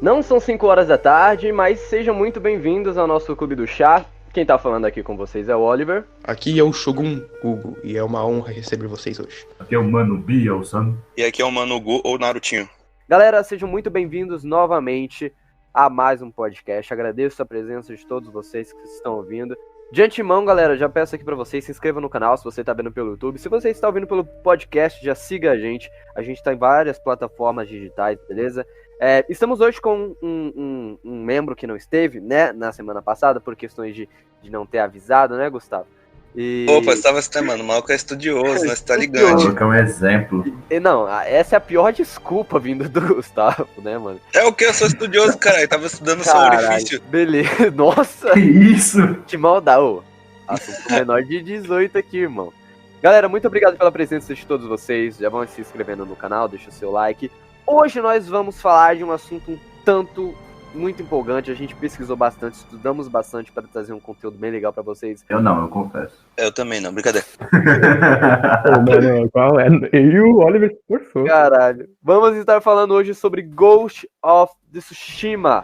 Não são 5 horas da tarde, mas sejam muito bem-vindos ao nosso Clube do Chá. Quem tá falando aqui com vocês é o Oliver. Aqui é o Shogun Hugo e é uma honra receber vocês hoje. Aqui é o Mano Bielsan. E aqui é o Mano Gu ou Narutinho. Galera, sejam muito bem-vindos novamente a mais um podcast. Agradeço a presença de todos vocês que estão ouvindo. De antemão, galera, já peço aqui pra vocês, se inscrevam no canal se você tá vendo pelo YouTube. Se você está ouvindo pelo podcast, já siga a gente. A gente tá em várias plataformas digitais, beleza? Estamos hoje com um membro que não esteve, né, na semana passada, por questões de não ter avisado, né, Gustavo? Opa, você tava se mano, o maluco é estudioso, né? Você tá ligando. É um exemplo. Não, essa é a pior desculpa vindo do Gustavo, né, mano? É o que? Eu sou estudioso, caralho. Tava estudando só orifício. Beleza, nossa, Que isso? que maldade. Ô, assunto menor de 18 aqui, irmão. Galera, muito obrigado pela presença de todos vocês. Já vão se inscrevendo no canal, deixa o seu like. Hoje nós vamos falar de um assunto um tanto muito empolgante. A gente pesquisou bastante, estudamos bastante para trazer um conteúdo bem legal para vocês. Eu não, eu confesso. Eu também não, brincadeira. Mano, qual é? Eu e o Oliver forçou. Caralho. Vamos estar falando hoje sobre Ghost of Tsushima.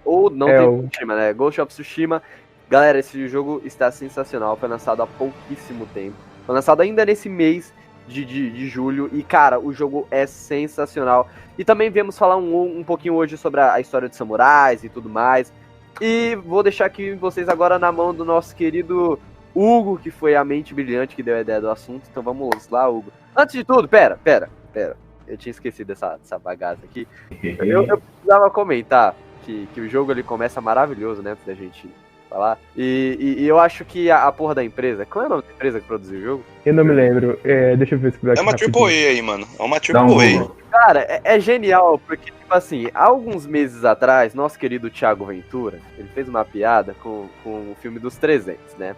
Ou não tem Tsushima, né? Ghost of Tsushima. Galera, esse jogo está sensacional. Foi lançado há pouquíssimo tempo. Foi lançado ainda nesse mês de julho. E, cara, o jogo é sensacional. E também viemos falar um pouquinho hoje sobre a história de samurais e tudo mais. E vou deixar aqui vocês agora na mão do nosso querido Hugo, que foi a mente brilhante que deu a ideia do assunto. Então vamos lá, Hugo. Antes de tudo, pera. Eu tinha esquecido dessa bagaça aqui. Eu precisava comentar que o jogo ele começa maravilhoso, né? Antes da gente falar. E eu acho que a porra da empresa... Qual é o nome da empresa que produziu o jogo? Eu não me lembro. Deixa eu ver se É uma AAA aí, mano. É uma Dá um AAA. Google. Cara, é genial, porque, tipo assim, há alguns meses atrás, nosso querido Thiago Ventura, ele fez uma piada com o filme dos 300, né?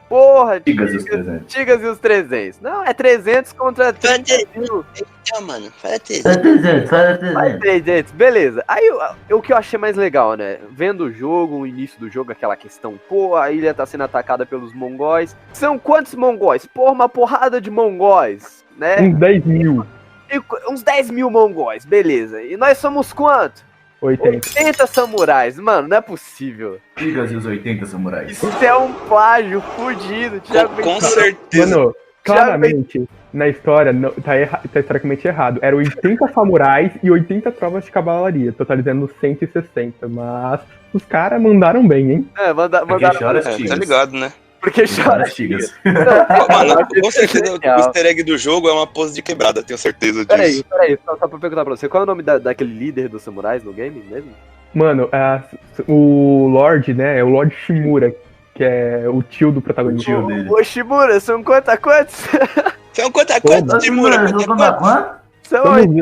Porra, Tigas e os 300. Tigas e os 300. Não, é 300 contra 30 mil. Então, mano, fala tudo. Fala 300, fala Vai 300. 300, beleza. Aí o que eu achei mais legal, né? Vendo o jogo, o início do jogo, aquela questão, pô, a ilha tá sendo atacada pelos mongóis. São quantos mongóis? Porra, uma porrada de mongóis, né? Uns 10 mil. Uns 10 mil mongóis, beleza. E nós somos quanto? 80. 80 samurais, mano, não é possível. Tigas e os 80 samurais. Isso é um plágio fudido, Thiago Com Ventura. certeza. Mano, claramente, na história, tá historicamente errado. Era 80 samurais e 80 tropas de cavalaria, totalizando 160. Mas os caras mandaram bem, hein? Mandaram. chora as Tá tigas. ligado, né? Porque chora. As tigas. Mano, com certeza o easter egg do jogo é uma pose de quebrada, tenho certeza disso. Peraí, só pra perguntar pra você, qual é o nome daquele líder dos samurais no game mesmo? Mano, o Lorde, né? É o Lorde Shimura, que é o tio do protagonista. O tio dele. Ô, Shimura, são quantos? São quantos de mura? Quanto? São Vamos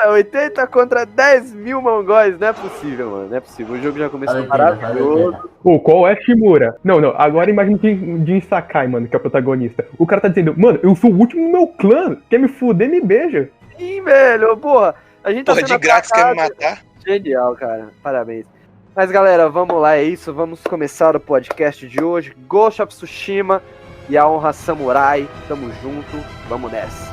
80 contra 10 mil mongóis. Não é possível, mano, não é possível. O jogo já começou maravilhoso. Pô, qual é Shimura? Não, agora imagina o Jin Sakai, mano, que é o protagonista. O cara tá dizendo, mano, eu sou o último no meu clã, quer me fuder, me beija. Ih, velho, porra, a gente tá Porra, sendo de grátis quer me atacado. matar? Genial, cara, parabéns. Mas galera, vamos lá, é isso, vamos começar o podcast de hoje. Ghost of Tsushima e a honra samurai, tamo junto, vamos nessa.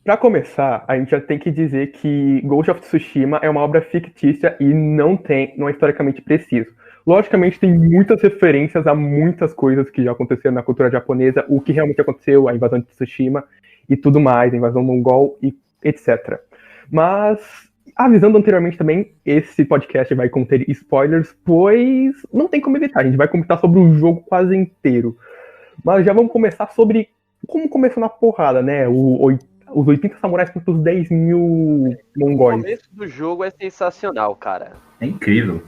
Pra começar, a gente já tem que dizer que Ghost of Tsushima é uma obra fictícia e não é historicamente preciso. Logicamente, tem muitas referências a muitas coisas que já aconteceram na cultura japonesa, o que realmente aconteceu, a invasão de Tsushima e tudo mais, a invasão mongol e etc. Mas, avisando anteriormente também, esse podcast vai conter spoilers, pois não tem como evitar, a gente vai comentar sobre o jogo quase inteiro. Mas já vamos começar sobre como começou na porrada, né? Os 80 samurais contra os 10 mil O mongóis. começo do jogo é sensacional, cara. É incrível.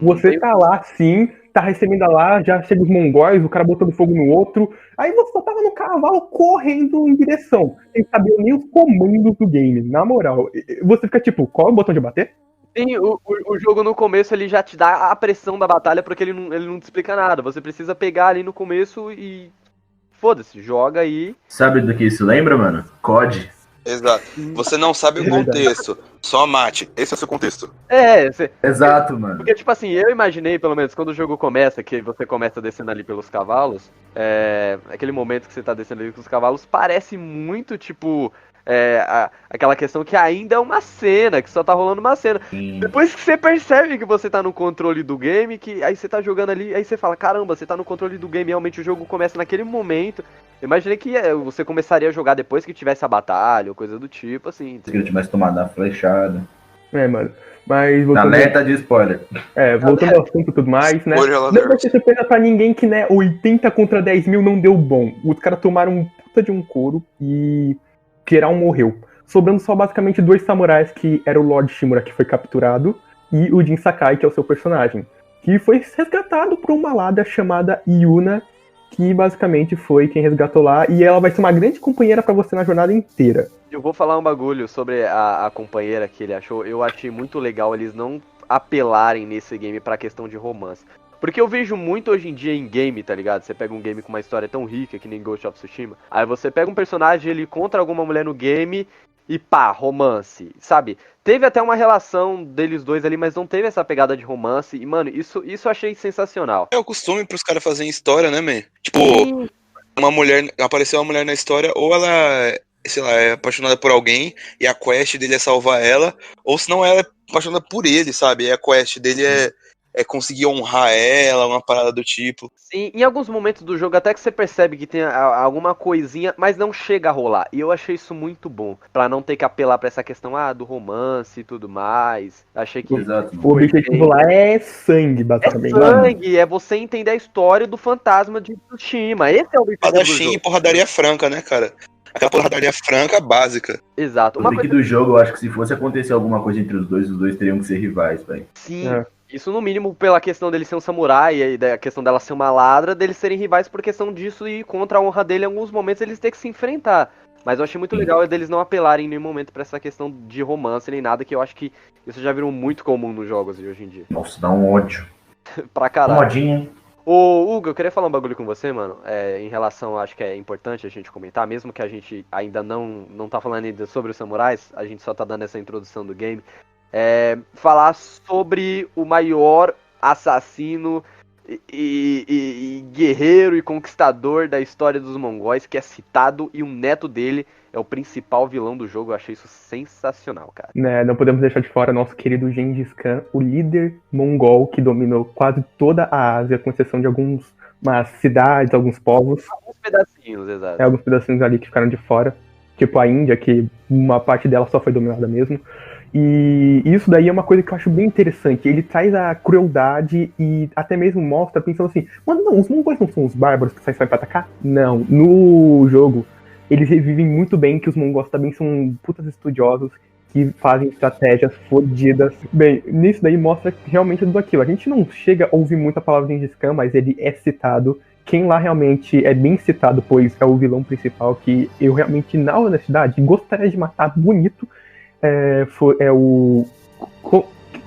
Você tá lá, sim, tá recebendo lá, já chega os mongóis, o cara botando fogo no outro. Aí você só tava no cavalo correndo em direção, sem saber nem os comandos do game. Na moral, você fica tipo, qual é o botão de bater? Sim, o jogo no começo ele já te dá a pressão da batalha porque ele não te explica nada. Você precisa pegar ali no começo e... Foda-se, joga aí. Sabe do que isso lembra, mano? COD. Exato. Você não sabe o contexto. Só mate. Esse é o seu contexto. Exato, mano. Porque, tipo assim, eu imaginei, pelo menos, quando o jogo começa, que você começa descendo ali pelos cavalos, aquele momento que você tá descendo ali com os cavalos, parece muito, tipo, aquela questão que ainda é uma cena, que só tá rolando uma cena. Sim. Depois que você percebe que você tá no controle do game, que aí você tá jogando ali, aí você fala, caramba, você tá no controle do game, realmente o jogo começa naquele momento. Eu imaginei que você começaria a jogar depois que tivesse a batalha, ou coisa do tipo, assim. Se ele tivesse tomado uma flechada. Mano. Mas Na voltando, meta de spoiler. voltando ao assunto e tudo mais, né? Spoiler Não alert. vai ser surpresa pra ninguém que, né, 80 contra 10 mil não deu bom. Os caras tomaram um puta de um couro e geral morreu. Sobrando só basicamente 2 samurais, que era o Lord Shimura, que foi capturado, e o Jin Sakai, que é o seu personagem. Que foi resgatado por uma lada chamada Yuna, que basicamente foi quem resgatou lá, e ela vai ser uma grande companheira pra você na jornada inteira. Eu vou falar um bagulho sobre a companheira que ele achou. Eu achei muito legal eles não apelarem nesse game pra questão de romance. Porque eu vejo muito hoje em dia em game, tá ligado? Você pega um game com uma história tão rica que nem Ghost of Tsushima. Aí você pega um personagem, ele contra alguma mulher no game e pá, romance, sabe? Teve até uma relação deles dois ali, mas não teve essa pegada de romance. E, mano, isso eu achei sensacional. É o costume pros caras fazerem história, né, man? Tipo, apareceu uma mulher na história, ou ela, sei lá, é apaixonada por alguém e a quest dele é salvar ela, ou senão ela é apaixonada por ele, sabe? E a quest dele é conseguir honrar ela, uma parada do tipo. Sim, em alguns momentos do jogo até que você percebe que tem alguma coisinha, mas não chega a rolar. E eu achei isso muito bom, pra não ter que apelar pra essa questão do romance e tudo mais. Achei que Exato. O objetivo lá é sangue, basicamente. sangue, é você entender a história do fantasma de Tsushima. Esse é o objetivo do Padachim e jogo. porradaria franca, né, cara? Aquela porradaria franca básica. Exato. O Uma pique coisa do jogo, eu acho que se fosse acontecer alguma coisa entre os dois teriam que ser rivais, velho. sim. É. Isso no mínimo pela questão dele ser um samurai e da questão dela ser uma ladra, deles serem rivais por questão disso e contra a honra dele em alguns momentos eles têm que se enfrentar. Mas eu achei muito legal deles não apelarem em nenhum momento pra essa questão de romance nem nada, que eu acho que isso já virou muito comum nos jogos de hoje em dia. Nossa, dá um ódio. Pra Uma caralho. modinha. Ô, Hugo, eu queria falar um bagulho com você, mano. Em relação, acho que é importante a gente comentar, mesmo que a gente ainda não tá falando ainda sobre os samurais, a gente só tá dando essa introdução do game. Falar sobre o maior assassino e guerreiro e conquistador da história dos mongóis, que é citado, e o neto dele é o principal vilão do jogo. Eu achei isso sensacional, cara. Né, não podemos deixar de fora nosso querido Gengis Khan, o líder mongol que dominou quase toda a Ásia, com exceção de algumas cidades, alguns povos. Alguns pedacinhos, exato. Alguns pedacinhos ali que ficaram de fora, tipo a Índia, que uma parte dela só foi dominada mesmo. E isso daí é uma coisa que eu acho bem interessante. Ele traz a crueldade e até mesmo mostra, pensando assim, mano, não, os mongóis não são os bárbaros que saem só pra atacar? Não, no jogo eles revivem muito bem que os mongóis também são putas estudiosos que fazem estratégias fodidas. Bem, nisso daí mostra realmente tudo aquilo. A gente não chega a ouvir muita palavra de Gengis Khan, mas ele é citado. Quem lá realmente é bem citado, pois é o vilão principal, que eu realmente, na honestidade, gostaria de matar bonito. É o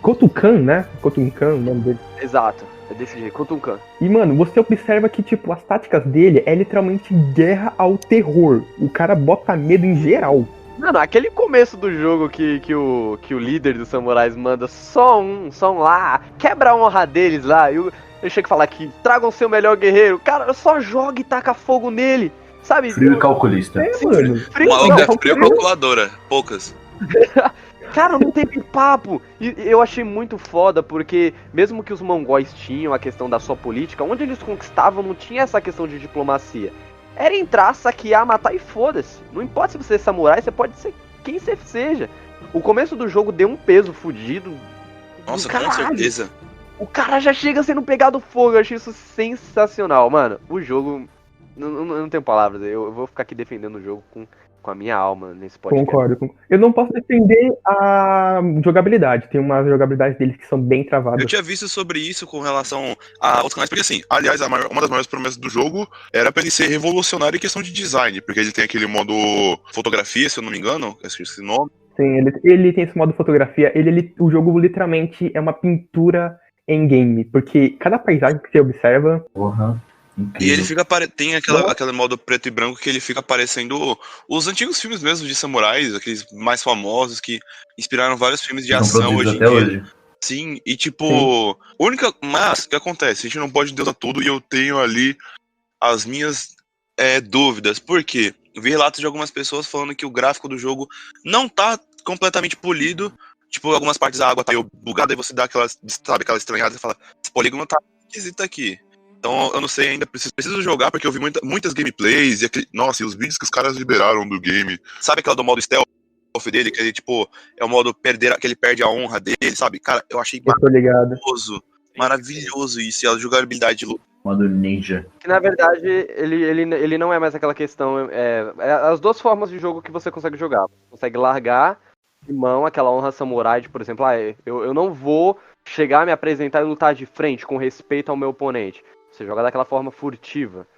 Kotukan, né? Kotukan, o nome dele. Exato, é desse jeito, Kotunkan. E, mano, você observa que, tipo, as táticas dele é literalmente guerra ao terror. O cara bota medo em geral. Mano, aquele começo do jogo que o líder dos samurais manda só um lá, quebra a honra deles lá, eu chego a falar que tragam seu melhor guerreiro, cara, só joga e taca fogo nele, sabe? Frio e calculista. Mano. Frio, Uma não, outra frio calculadora. Poucas. cara, não teve papo. E eu achei muito foda, porque mesmo que os mongóis tinham a questão da sua política, onde eles conquistavam não tinha essa questão de diplomacia. Era entrar, saquear, matar e foda-se. Não importa se você é samurai, você pode ser quem você seja. O começo do jogo deu um peso fudido. Nossa, do com caralho. certeza. O cara já chega sendo pegado fogo. Eu achei isso sensacional, mano. O jogo... Não tenho palavras. Eu vou ficar aqui defendendo o jogo com a minha alma nesse podcast. Concordo. Eu não posso defender a jogabilidade. Tem umas jogabilidades deles que são bem travadas. Eu tinha visto sobre isso com relação a outros canais, porque assim, aliás, uma das maiores promessas do jogo era pra ele ser revolucionário em questão de design, porque ele tem aquele modo fotografia, se eu não me engano, esqueci o nome. Sim, ele tem esse modo fotografia. O jogo literalmente é uma pintura em game, porque cada paisagem que você observa Porra. Incrível. E ele fica tem aquele modo preto e branco que ele fica parecendo os antigos filmes mesmo de samurais, aqueles mais famosos que inspiraram vários filmes de São ação produzidos hoje em até dia. hoje. Sim, e tipo, mas o que acontece? A gente não pode deusar tudo e eu tenho ali as minhas dúvidas. Por quê? Eu vi relatos de algumas pessoas falando que o gráfico do jogo não tá completamente polido. Tipo, algumas partes da água tá meio bugada e você dá aquela estranhada e fala, esse polígono tá esquisito aqui. Então eu não sei ainda, preciso jogar porque eu vi muitas gameplays e nossa, e os vídeos que os caras liberaram do game. Sabe aquela do modo stealth dele, que ele, tipo, é o modo que ele perde a honra dele, sabe? Cara, eu achei Eu tô ligado. maravilhoso isso, e a jogabilidade de luta. Modo ninja. Que na verdade ele não é mais aquela questão. As duas formas de jogo que você consegue jogar. Você consegue largar de mão aquela honra samurai, de, por exemplo, eu não vou chegar, me apresentar e lutar de frente com respeito ao meu oponente. Você joga daquela forma furtiva.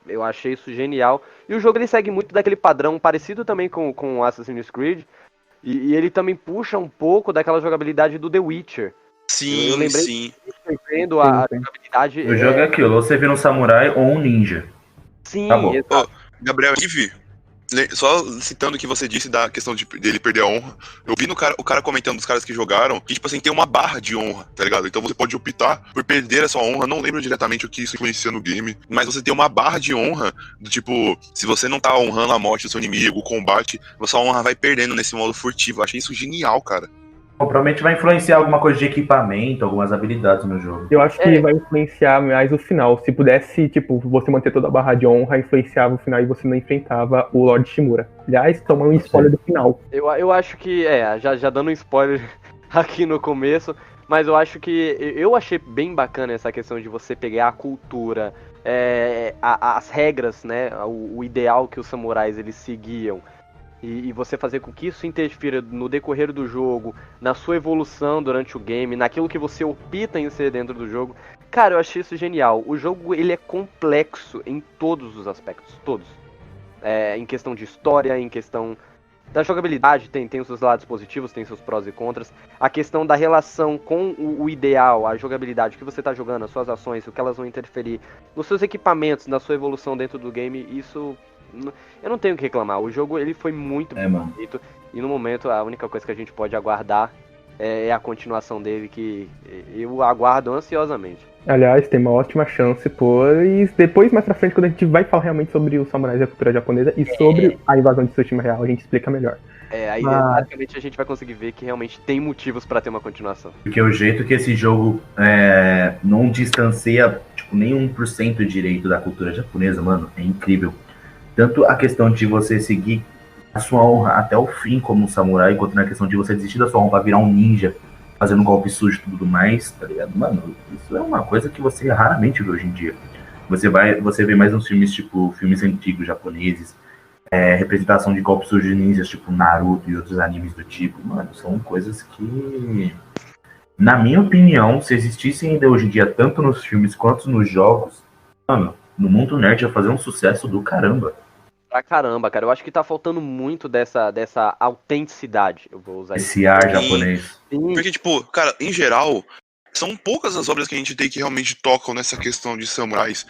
Eu achei isso genial. E o jogo ele segue muito daquele padrão parecido também com Assassin's Creed. E ele também puxa um pouco daquela jogabilidade do The Witcher. Sim, eu lembrei sim. Vendo a jogabilidade. O jogo é aquilo, você vira um samurai ou um ninja. Sim, Tá bom. exato. Gabriel, só citando o que você disse da questão dele perder a honra, eu vi o cara comentando dos caras que jogaram, que, tipo assim, tem uma barra de honra, tá ligado? Então você pode optar por perder a sua honra, não lembro diretamente o que isso influencia no game, mas você tem uma barra de honra, do tipo, se você não tá honrando a morte do seu inimigo, o combate, a sua honra vai perdendo nesse modo furtivo. Eu achei isso genial, cara. Provavelmente vai influenciar alguma coisa de equipamento, algumas habilidades no jogo. Eu acho que vai influenciar mais o final. Se pudesse, tipo, você manter toda a barra de honra, influenciava o final e você não enfrentava o Lord Shimura. Aliás, toma um spoiler do final. Eu acho que, já dando um spoiler aqui no começo, mas eu acho que eu achei bem bacana essa questão de você pegar a cultura, as regras, né, o ideal que os samurais eles seguiam. E você fazer com que isso interfira no decorrer do jogo, na sua evolução durante o game, naquilo que você opta em ser dentro do jogo. Cara, eu achei isso genial. O jogo ele é complexo em todos os aspectos, todos. Em questão de história, em questão da jogabilidade, tem os seus lados positivos, tem seus prós e contras. A questão da relação com o ideal, a jogabilidade, o que você está jogando, as suas ações, o que elas vão interferir nos seus equipamentos, na sua evolução dentro do game, isso... Eu não tenho o que reclamar, o jogo ele foi muito bonito e no momento a única coisa que a gente pode aguardar é a continuação dele, que eu aguardo ansiosamente. Aliás, tem uma ótima chance, pois depois, mais pra frente, quando a gente vai falar realmente sobre os samurais e a cultura japonesa e sobre a invasão de Tsushima real, a gente explica melhor. Aí basicamente a gente vai conseguir ver que realmente tem motivos pra ter uma continuação. Porque o jeito que esse jogo não distancia tipo, nem 1% direito da cultura japonesa, mano, é incrível. Tanto a questão de você seguir a sua honra até o fim como um samurai, quanto na questão de você desistir da sua honra pra virar um ninja, fazendo um golpe sujo e tudo mais, tá ligado? Mano, isso é uma coisa que você raramente vê hoje em dia. Você vê mais uns filmes, tipo, filmes antigos japoneses, representação de golpes sujos de ninjas, tipo Naruto e outros animes do tipo. Mano, são coisas que, na minha opinião, se existissem ainda hoje em dia, tanto nos filmes quanto nos jogos, mano, no mundo nerd ia fazer um sucesso do caramba. Pra caramba, cara. Eu acho que tá faltando muito dessa autenticidade. Eu vou usar esse ar japonês. Sim. Porque, tipo, cara, em geral, são poucas as obras que a gente tem que realmente tocam nessa questão de samurais.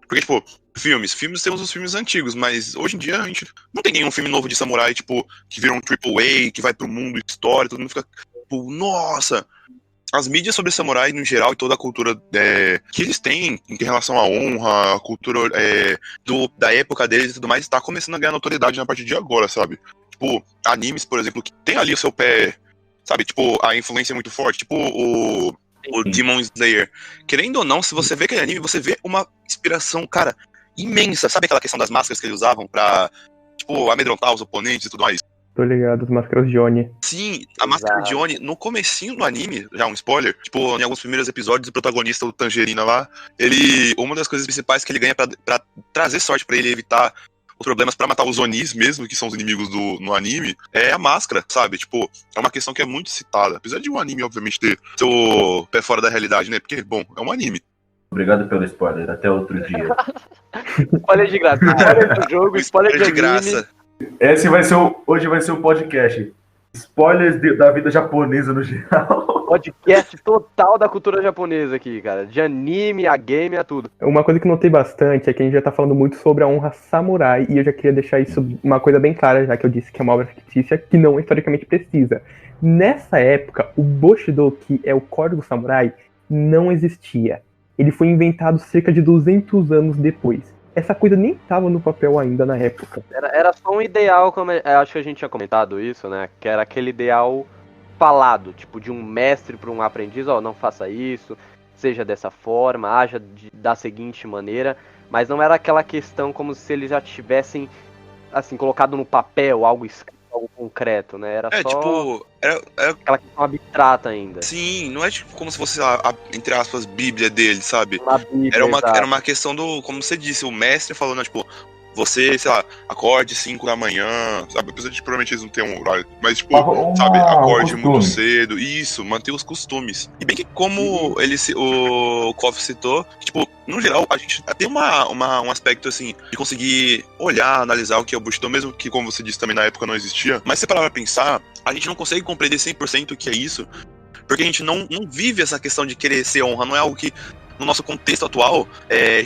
Porque, tipo, filmes temos os filmes antigos, mas hoje em dia a gente não tem nenhum filme novo de samurai, tipo, que vira um AAA, que vai pro mundo, história, todo mundo fica, tipo, nossa... As mídias sobre samurai, no geral, e toda a cultura que eles têm em relação à honra, a cultura da época deles e tudo mais, tá começando a ganhar notoriedade na partir de agora, sabe? Tipo, animes, por exemplo, que tem ali o seu pé, sabe? Tipo, a influência é muito forte. Tipo, o Demon Slayer. Querendo ou não, se você vê aquele anime, você vê uma inspiração, cara, imensa. Sabe aquela questão das máscaras que eles usavam pra, tipo, amedrontar os oponentes e tudo mais? Tô ligado, as máscaras de Oni. Sim, a máscara de Oni, no comecinho do anime, já um spoiler, tipo, em alguns primeiros episódios, o protagonista, o Tangerina lá, uma das coisas principais que ele ganha pra trazer sorte pra ele evitar os problemas pra matar os Onis mesmo, que são os inimigos no anime, é a máscara, sabe? Tipo, é uma questão que é muito citada. Apesar de um anime, obviamente, ter seu pé fora da realidade, né? Porque, bom, é um anime. Obrigado pelo spoiler, até outro dia. Spoiler de graça, spoiler do jogo, spoiler de graça. Hoje vai ser o podcast. Spoilers da vida japonesa no geral. Podcast total da cultura japonesa aqui, cara. De anime, a game, a tudo. Uma coisa que eu notei bastante é que a gente já tá falando muito sobre a honra samurai, e eu já queria deixar isso uma coisa bem clara, já que eu disse que é uma obra fictícia que não é historicamente precisa. Nessa época, o Bushido, que é o código samurai, não existia. Ele foi inventado cerca de 200 anos depois. Essa coisa nem estava no papel ainda na época. Era só um ideal, como acho que a gente tinha comentado isso, né? Que era aquele ideal falado, tipo, de um mestre para um aprendiz, ó, não faça isso, seja dessa forma, haja da seguinte maneira, mas não era aquela questão como se eles já tivessem, assim, colocado no papel algo escrito, algo concreto, né? Era só tipo, era aquela questão abstrata ainda. sim, não é tipo como se fosse, sei lá, entre aspas, bíblia dele, sabe? Uma Bíblia, Era uma questão do, como você disse, o mestre falando, tipo, você, sei lá, acorde 5 da manhã, sabe? Apesar de provavelmente eles não ter um horário, mas tipo, sabe, acorde muito cedo, isso, manter os costumes. E bem que como o Koff citou, tipo, no geral, a gente tem um aspecto, assim, de conseguir olhar, analisar o que é o Bushido, mesmo que, como você disse, também na época não existia, mas se parar pra pensar, a gente não consegue compreender 100% o que é isso, porque a gente não vive essa questão de querer ser honra, não é algo que, no nosso contexto atual,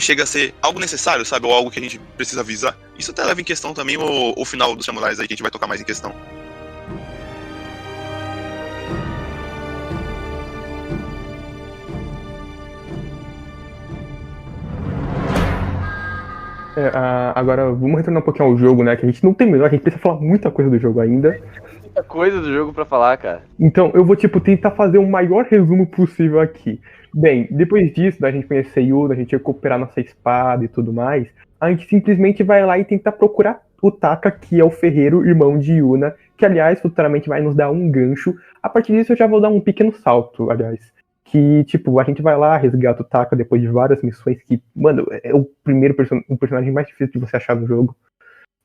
chega a ser algo necessário, sabe? Ou algo que a gente precisa avisar. Isso até leva em questão também o final dos samurais aí, que a gente vai tocar mais em questão. Agora, vamos retornar um pouquinho ao jogo, né? Que a gente não terminou, a gente precisa falar muita coisa do jogo ainda. Muita coisa do jogo pra falar, cara. Então, eu vou, tentar fazer o maior resumo possível aqui. Bem, depois disso, da gente conhecer Yuna, a gente recuperar nossa espada e tudo mais, a gente simplesmente vai lá e tenta procurar o Taka, que é o ferreiro irmão de Yuna, que, aliás, futuramente vai nos dar um gancho. A partir disso, eu já vou dar um pequeno salto, aliás. Que, a gente vai lá, resgata o Taka depois de várias missões que, mano, é o personagem mais difícil de você achar no jogo.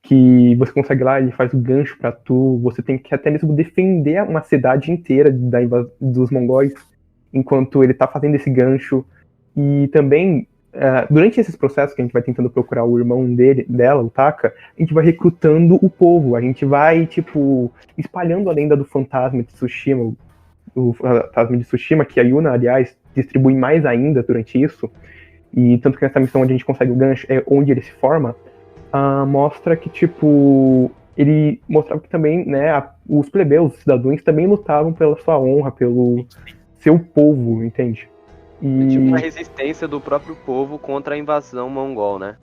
Que você consegue lá, ele faz o gancho pra tu, você tem que até mesmo defender uma cidade inteira dos mongóis, enquanto ele tá fazendo esse gancho. E também, durante esses processos que a gente vai tentando procurar o irmão dela, o Taka, a gente vai recrutando o povo, a gente vai, espalhando a lenda do fantasma de Tsushima, o fantasma de Tsushima, que a Yuna, aliás, distribui mais ainda durante isso, e tanto que nessa missão onde a gente consegue o gancho, é onde ele se forma, mostra que, ele mostrava que também, né, os plebeus, os cidadãos também lutavam pela sua honra, pelo seu povo, entende? E uma resistência do próprio povo contra a invasão mongol, né?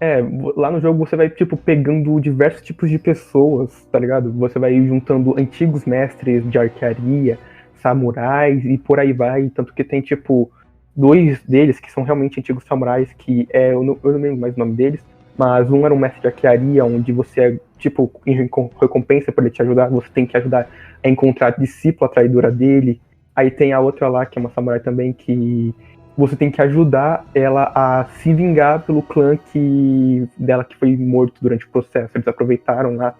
Lá no jogo você vai, pegando diversos tipos de pessoas, tá ligado? Você vai juntando antigos mestres de arquearia, samurais e por aí vai, tanto que tem, dois deles que são realmente antigos samurais, que eu não lembro mais o nome deles, mas um era um mestre de arquearia, onde você, em recompensa por ele te ajudar, você tem que ajudar a encontrar a discípula traidora dele. Aí tem a outra lá, que é uma samurai também, que você tem que ajudar ela a se vingar pelo clã dela que foi morto durante o processo. Eles aproveitaram lá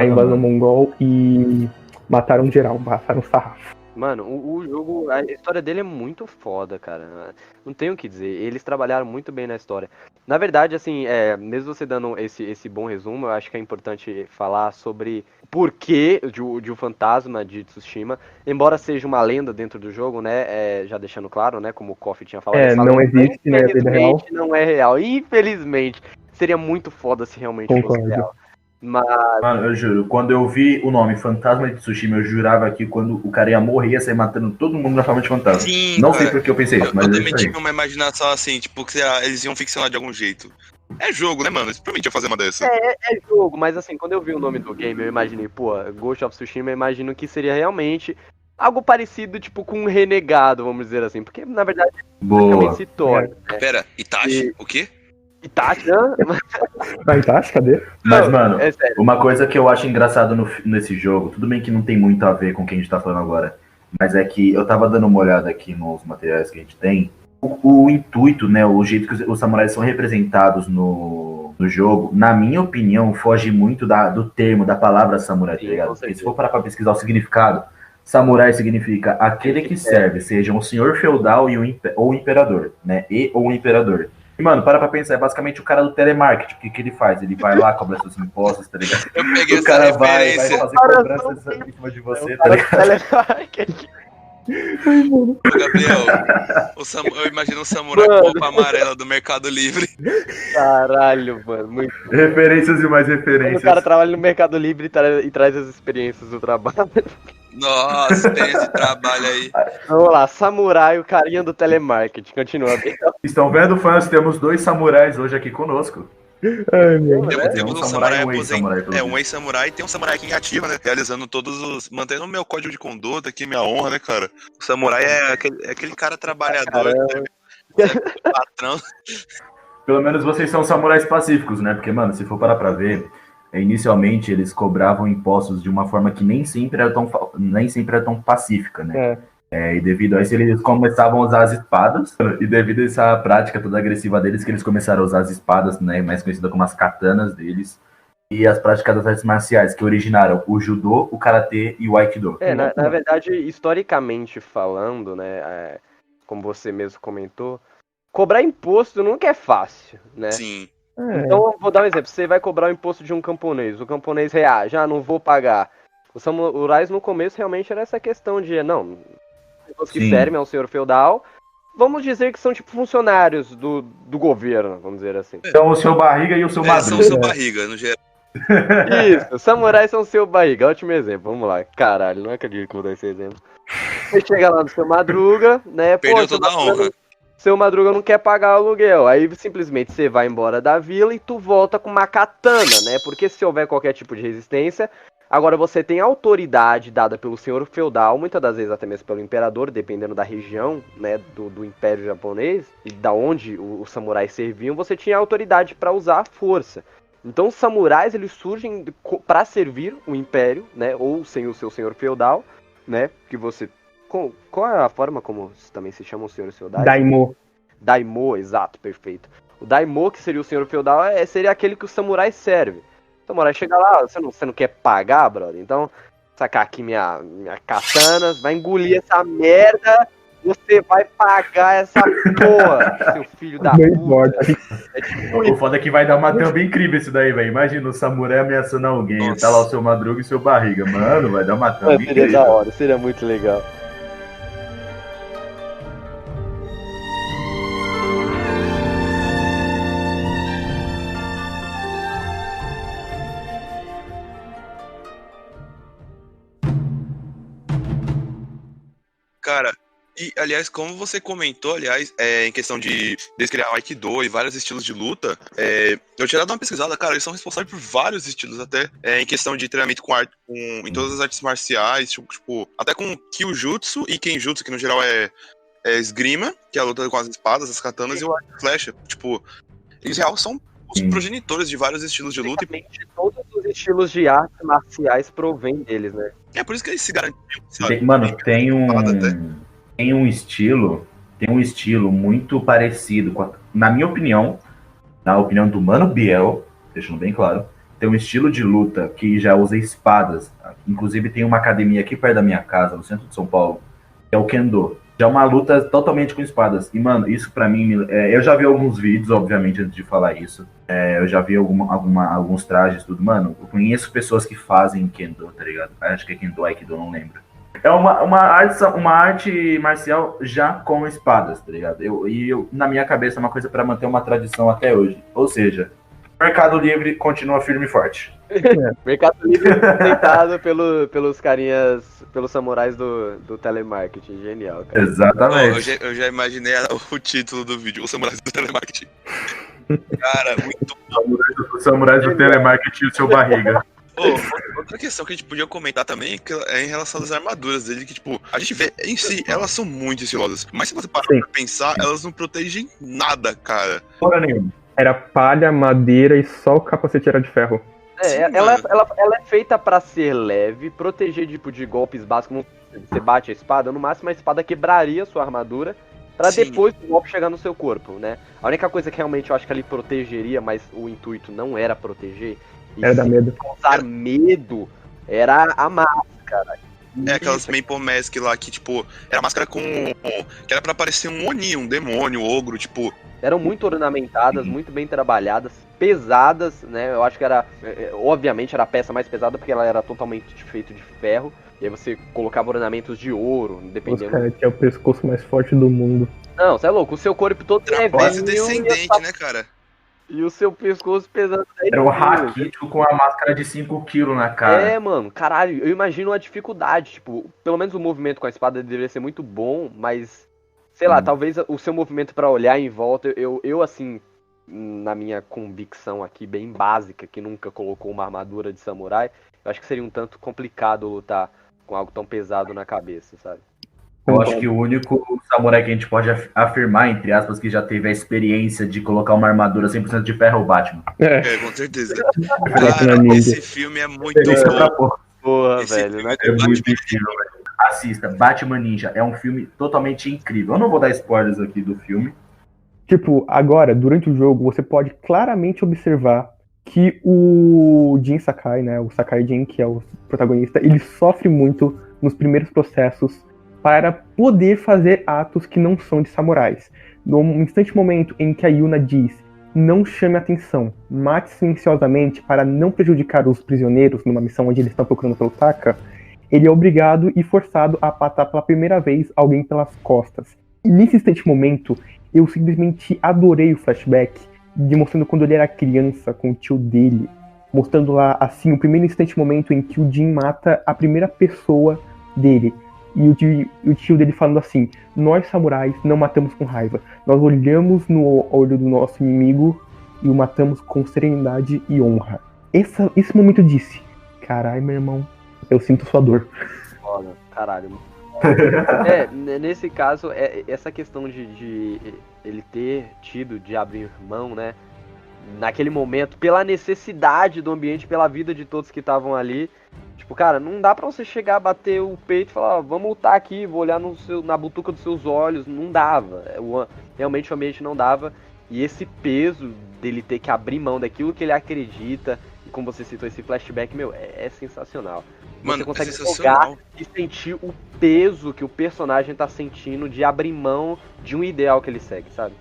a invasão mongol e mataram geral, passaram sarrafo. Mano, o jogo, a história dele é muito foda, cara. Não tenho o que dizer. Eles trabalharam muito bem na história. Na verdade, assim, mesmo você dando esse bom resumo, eu acho que é importante falar sobre o porquê de um fantasma de Tsushima. Embora seja uma lenda dentro do jogo, né? Já deixando claro, né? Como o Koff tinha falado. Não existe, né? Infelizmente, não é real. Infelizmente. Seria muito foda se realmente fosse real. Mas... Mano, eu juro, quando eu vi o nome Fantasma de Tsushima, eu jurava que quando o cara ia morrer, ia sair matando todo mundo na forma de fantasma. Sim, não cara, sei porque eu pensei isso, mas eu também tive uma imaginação assim, que eles iam ficcionar de algum jeito. É jogo, né, mano? Eles provavelmente iam fazer uma dessa. É jogo, mas assim, quando eu vi o nome do game, eu imaginei, Ghost of Tsushima, eu imagino que seria realmente algo parecido, com um renegado, vamos dizer assim. Porque, na verdade, boa, se torna. Né? Pera, Itachi? O quê? Itachi, Itachi, cadê? Mas, mano, uma coisa que eu acho engraçado nesse jogo, tudo bem que não tem muito a ver com o que a gente tá falando agora, mas é que eu tava dando uma olhada aqui nos materiais que a gente tem, o intuito, né, o jeito que os samurais são representados no jogo, na minha opinião, foge muito do termo, da palavra samurai, tá ligado? Porque se for parar pra pesquisar o significado, samurai significa aquele que serve, seja um senhor feudal ou imperador, né, ou um imperador. Mano, para pra pensar, é basicamente o cara do telemarketing. O que ele faz? Ele vai lá, cobra seus impostos, tá ligado? Eu peguei o cara vai referência. fazer cobranças em cima de você, tá ligado? Ô, Gabriel, eu imagino um samurai com roupa amarela do Mercado Livre. Caralho, mano. Muito... Referências e mais Quando referências. o cara trabalha no Mercado Livre e traz as experiências do trabalho. Nossa, tem esse trabalho aí. Vamos lá, samurai, o carinha do telemarketing. Continua, Biel. Estão vendo, fãs? Temos 2 samurais hoje aqui conosco. Ai, meu. Temos um samurai samurai e um ex-samurai, pelo um visto. ex-samurai e tem um samurai aqui em ativa, né? Realizando todos os. Mantendo o meu código de conduta aqui, minha honra, né, cara? O samurai é aquele cara trabalhador, patrão. Pelo menos vocês são samurais pacíficos, né? Porque, mano, se for parar pra ver, inicialmente eles cobravam impostos de uma forma que nem sempre era tão pacífica, né? E devido a isso, eles começavam a usar as espadas. E devido a essa prática toda agressiva deles, que eles começaram a usar as espadas, né? Mais conhecida como as katanas deles. E as práticas das artes marciais, que originaram o judô, o karatê e o aikido. Na verdade, historicamente falando, né? Como você mesmo comentou, cobrar imposto nunca é fácil, né? Sim. Então, vou dar um exemplo. Você vai cobrar o imposto de um camponês. O camponês reage, não vou pagar. Os samurais no começo realmente era essa questão de, não, pessoas que servem ao senhor feudal, vamos dizer que são tipo funcionários do governo, vamos dizer assim. Então, o seu barriga e o seu madruga. São o seu barriga, no geral. Isso, samurais são seu barriga. Ótimo exemplo, vamos lá. Caralho, não acredito que eu vou dar esse exemplo. Você chega lá no seu madruga, né? Perdeu toda a honra. Seu madruga não quer pagar o aluguel. Aí simplesmente você vai embora da vila e tu volta com uma katana, né? Porque se houver qualquer tipo de resistência, agora você tem autoridade dada pelo senhor feudal, muitas das vezes até mesmo pelo imperador, dependendo da região, né, do império japonês e da onde os samurais serviam, você tinha autoridade para usar a força. Então os samurais, eles surgem para servir o império, né, ou sem o seu senhor feudal, né, que você... Qual é a forma como também se chamam os senhores feudais? Daimyo. Daimyo, exato, perfeito. O Daimyo, que seria o senhor feudal, seria aquele que os samurais servem. O samurai chega lá, você não quer pagar, brother? Então, sacar aqui minha katana, vai engolir essa merda, você vai pagar essa porra, seu filho da puta. O foda é que vai dar uma thumb incrível isso daí, velho. Imagina o samurai ameaçando alguém, Nossa. tá lá o seu madruga e seu barriga. Mano, vai dar uma thumb Seria incrível. da hora, seria muito legal. Cara, e aliás, como você comentou, aliás, em questão de criar o Aikido e vários estilos de luta, eu tinha dado uma pesquisada, cara, eles são responsáveis por vários estilos, até em questão de treinamento em todas as artes marciais, tipo, até com Kyujutsu e Kenjutsu, que no geral é esgrima, que é a luta com as espadas, as katanas, e o arco e flecha. Tipo, eles real são os progenitores de vários estilos de luta. Basicamente, todos os estilos de artes marciais provêm deles, né? É por isso que eles se garantiam, sabe? Mano, tem um estilo muito parecido com na minha opinião, na opinião do Mano Biel, deixando bem claro, tem um estilo de luta que já usa espadas. Inclusive tem uma academia aqui perto da minha casa, no centro de São Paulo, que é o Kendo. Já é uma luta totalmente com espadas. E, mano, isso pra mim... eu já vi alguns vídeos, obviamente, antes de falar isso. Eu já vi alguns trajes, tudo. Mano, eu conheço pessoas que fazem Kendo, tá ligado? Acho que é Kendo, Aikido, não lembro. É uma arte marcial já com espadas, tá ligado? Na minha cabeça, é uma coisa pra manter uma tradição até hoje. Ou seja, o Mercado Livre continua firme e forte. Mercado Livre sustentado pelos carinhas, pelos samurais do telemarketing. Genial, cara. Exatamente. Eu já imaginei o título do vídeo, Os Samurais do Telemarketing. Cara, muito Os samurais do telemarketing e o seu barriga. Outra questão que a gente podia comentar também é em relação às armaduras dele, que, tipo, a gente vê em si, elas são muito estilosas. Mas se você parar pra pensar, elas não protegem nada, cara. Porra nenhuma. Era palha, madeira e só o capacete era de ferro. Ela é feita pra ser leve, proteger tipo, de golpes básicos. Você bate a espada, no máximo a espada quebraria a sua armadura, pra depois o golpe chegar no seu corpo, né? A única coisa que realmente eu acho que ele protegeria, mas o intuito não era proteger, Era dar medo. causar medo, era a máscara. aquelas Maple Mask lá que, tipo, era máscara com. Que era pra parecer um Oni, um demônio, um ogro, tipo. Eram muito ornamentadas, muito bem trabalhadas, pesadas, né? Eu acho que era. Obviamente era a peça mais pesada porque ela era totalmente feita de ferro. E aí você colocava ornamentos de ouro, Os dependendo. caras tinham o pescoço mais forte do mundo. Não, você é louco, o seu corpo todo Trapézio levinho descendente, né, cara? e o seu pescoço pesando 10 Era um quilos. raquítico com a máscara de 5 kg na cara. É, mano, caralho, eu imagino a dificuldade, tipo, pelo menos o movimento com a espada deveria ser muito bom, mas, sei lá, talvez o seu movimento pra olhar em volta, eu assim, na minha convicção aqui, bem básica, que nunca colocou uma armadura de samurai, eu acho que seria um tanto complicado lutar com algo tão pesado na cabeça, sabe? Eu acho que o único samurai que a gente pode afirmar, entre aspas, que já teve a experiência de colocar uma armadura 100% de ferro é o Batman. Com certeza. Batman Cara, Ninja. esse filme é muito Experiência pra bom. porra. Porra, Esse velho, filme né? É muito incrível, velho. Assista, Batman Ninja. É um filme totalmente incrível. Eu não vou dar spoilers aqui do filme. Tipo, agora, durante o jogo, você pode claramente observar que o Jin Sakai, né, o Sakai Jin, que é o protagonista, ele sofre muito nos primeiros processos para poder fazer atos que não são de samurais. No instante momento em que a Yuna diz, não chame atenção, mate silenciosamente para não prejudicar os prisioneiros numa missão onde eles estão procurando pelo Taka, ele é obrigado e forçado a matar pela primeira vez alguém pelas costas. E nesse instante momento, eu simplesmente adorei o flashback, demonstrando quando ele era criança, com o tio dele, mostrando lá, assim, o primeiro instante momento em que o Jin mata a primeira pessoa dele. E o tio dele falando assim, nós samurais não matamos com raiva, nós olhamos no olho do nosso inimigo e o matamos com serenidade e honra. Esse momento disse, carai, meu irmão, eu sinto sua dor. Foda, caralho. Nesse caso, essa questão de ele ter tido de abrir mão, né? Naquele momento, pela necessidade do ambiente, pela vida de todos que estavam ali. Tipo, cara, não dá pra você chegar, bater o peito e falar, ó, vamos lutar aqui, vou olhar na butuca dos seus olhos. Não dava. Realmente o ambiente não dava. E esse peso dele ter que abrir mão daquilo que ele acredita, e como você citou esse flashback, meu, é sensacional. Mano, Você consegue é sensacional. jogar e sentir o peso que o personagem tá sentindo de abrir mão de um ideal que ele segue, sabe?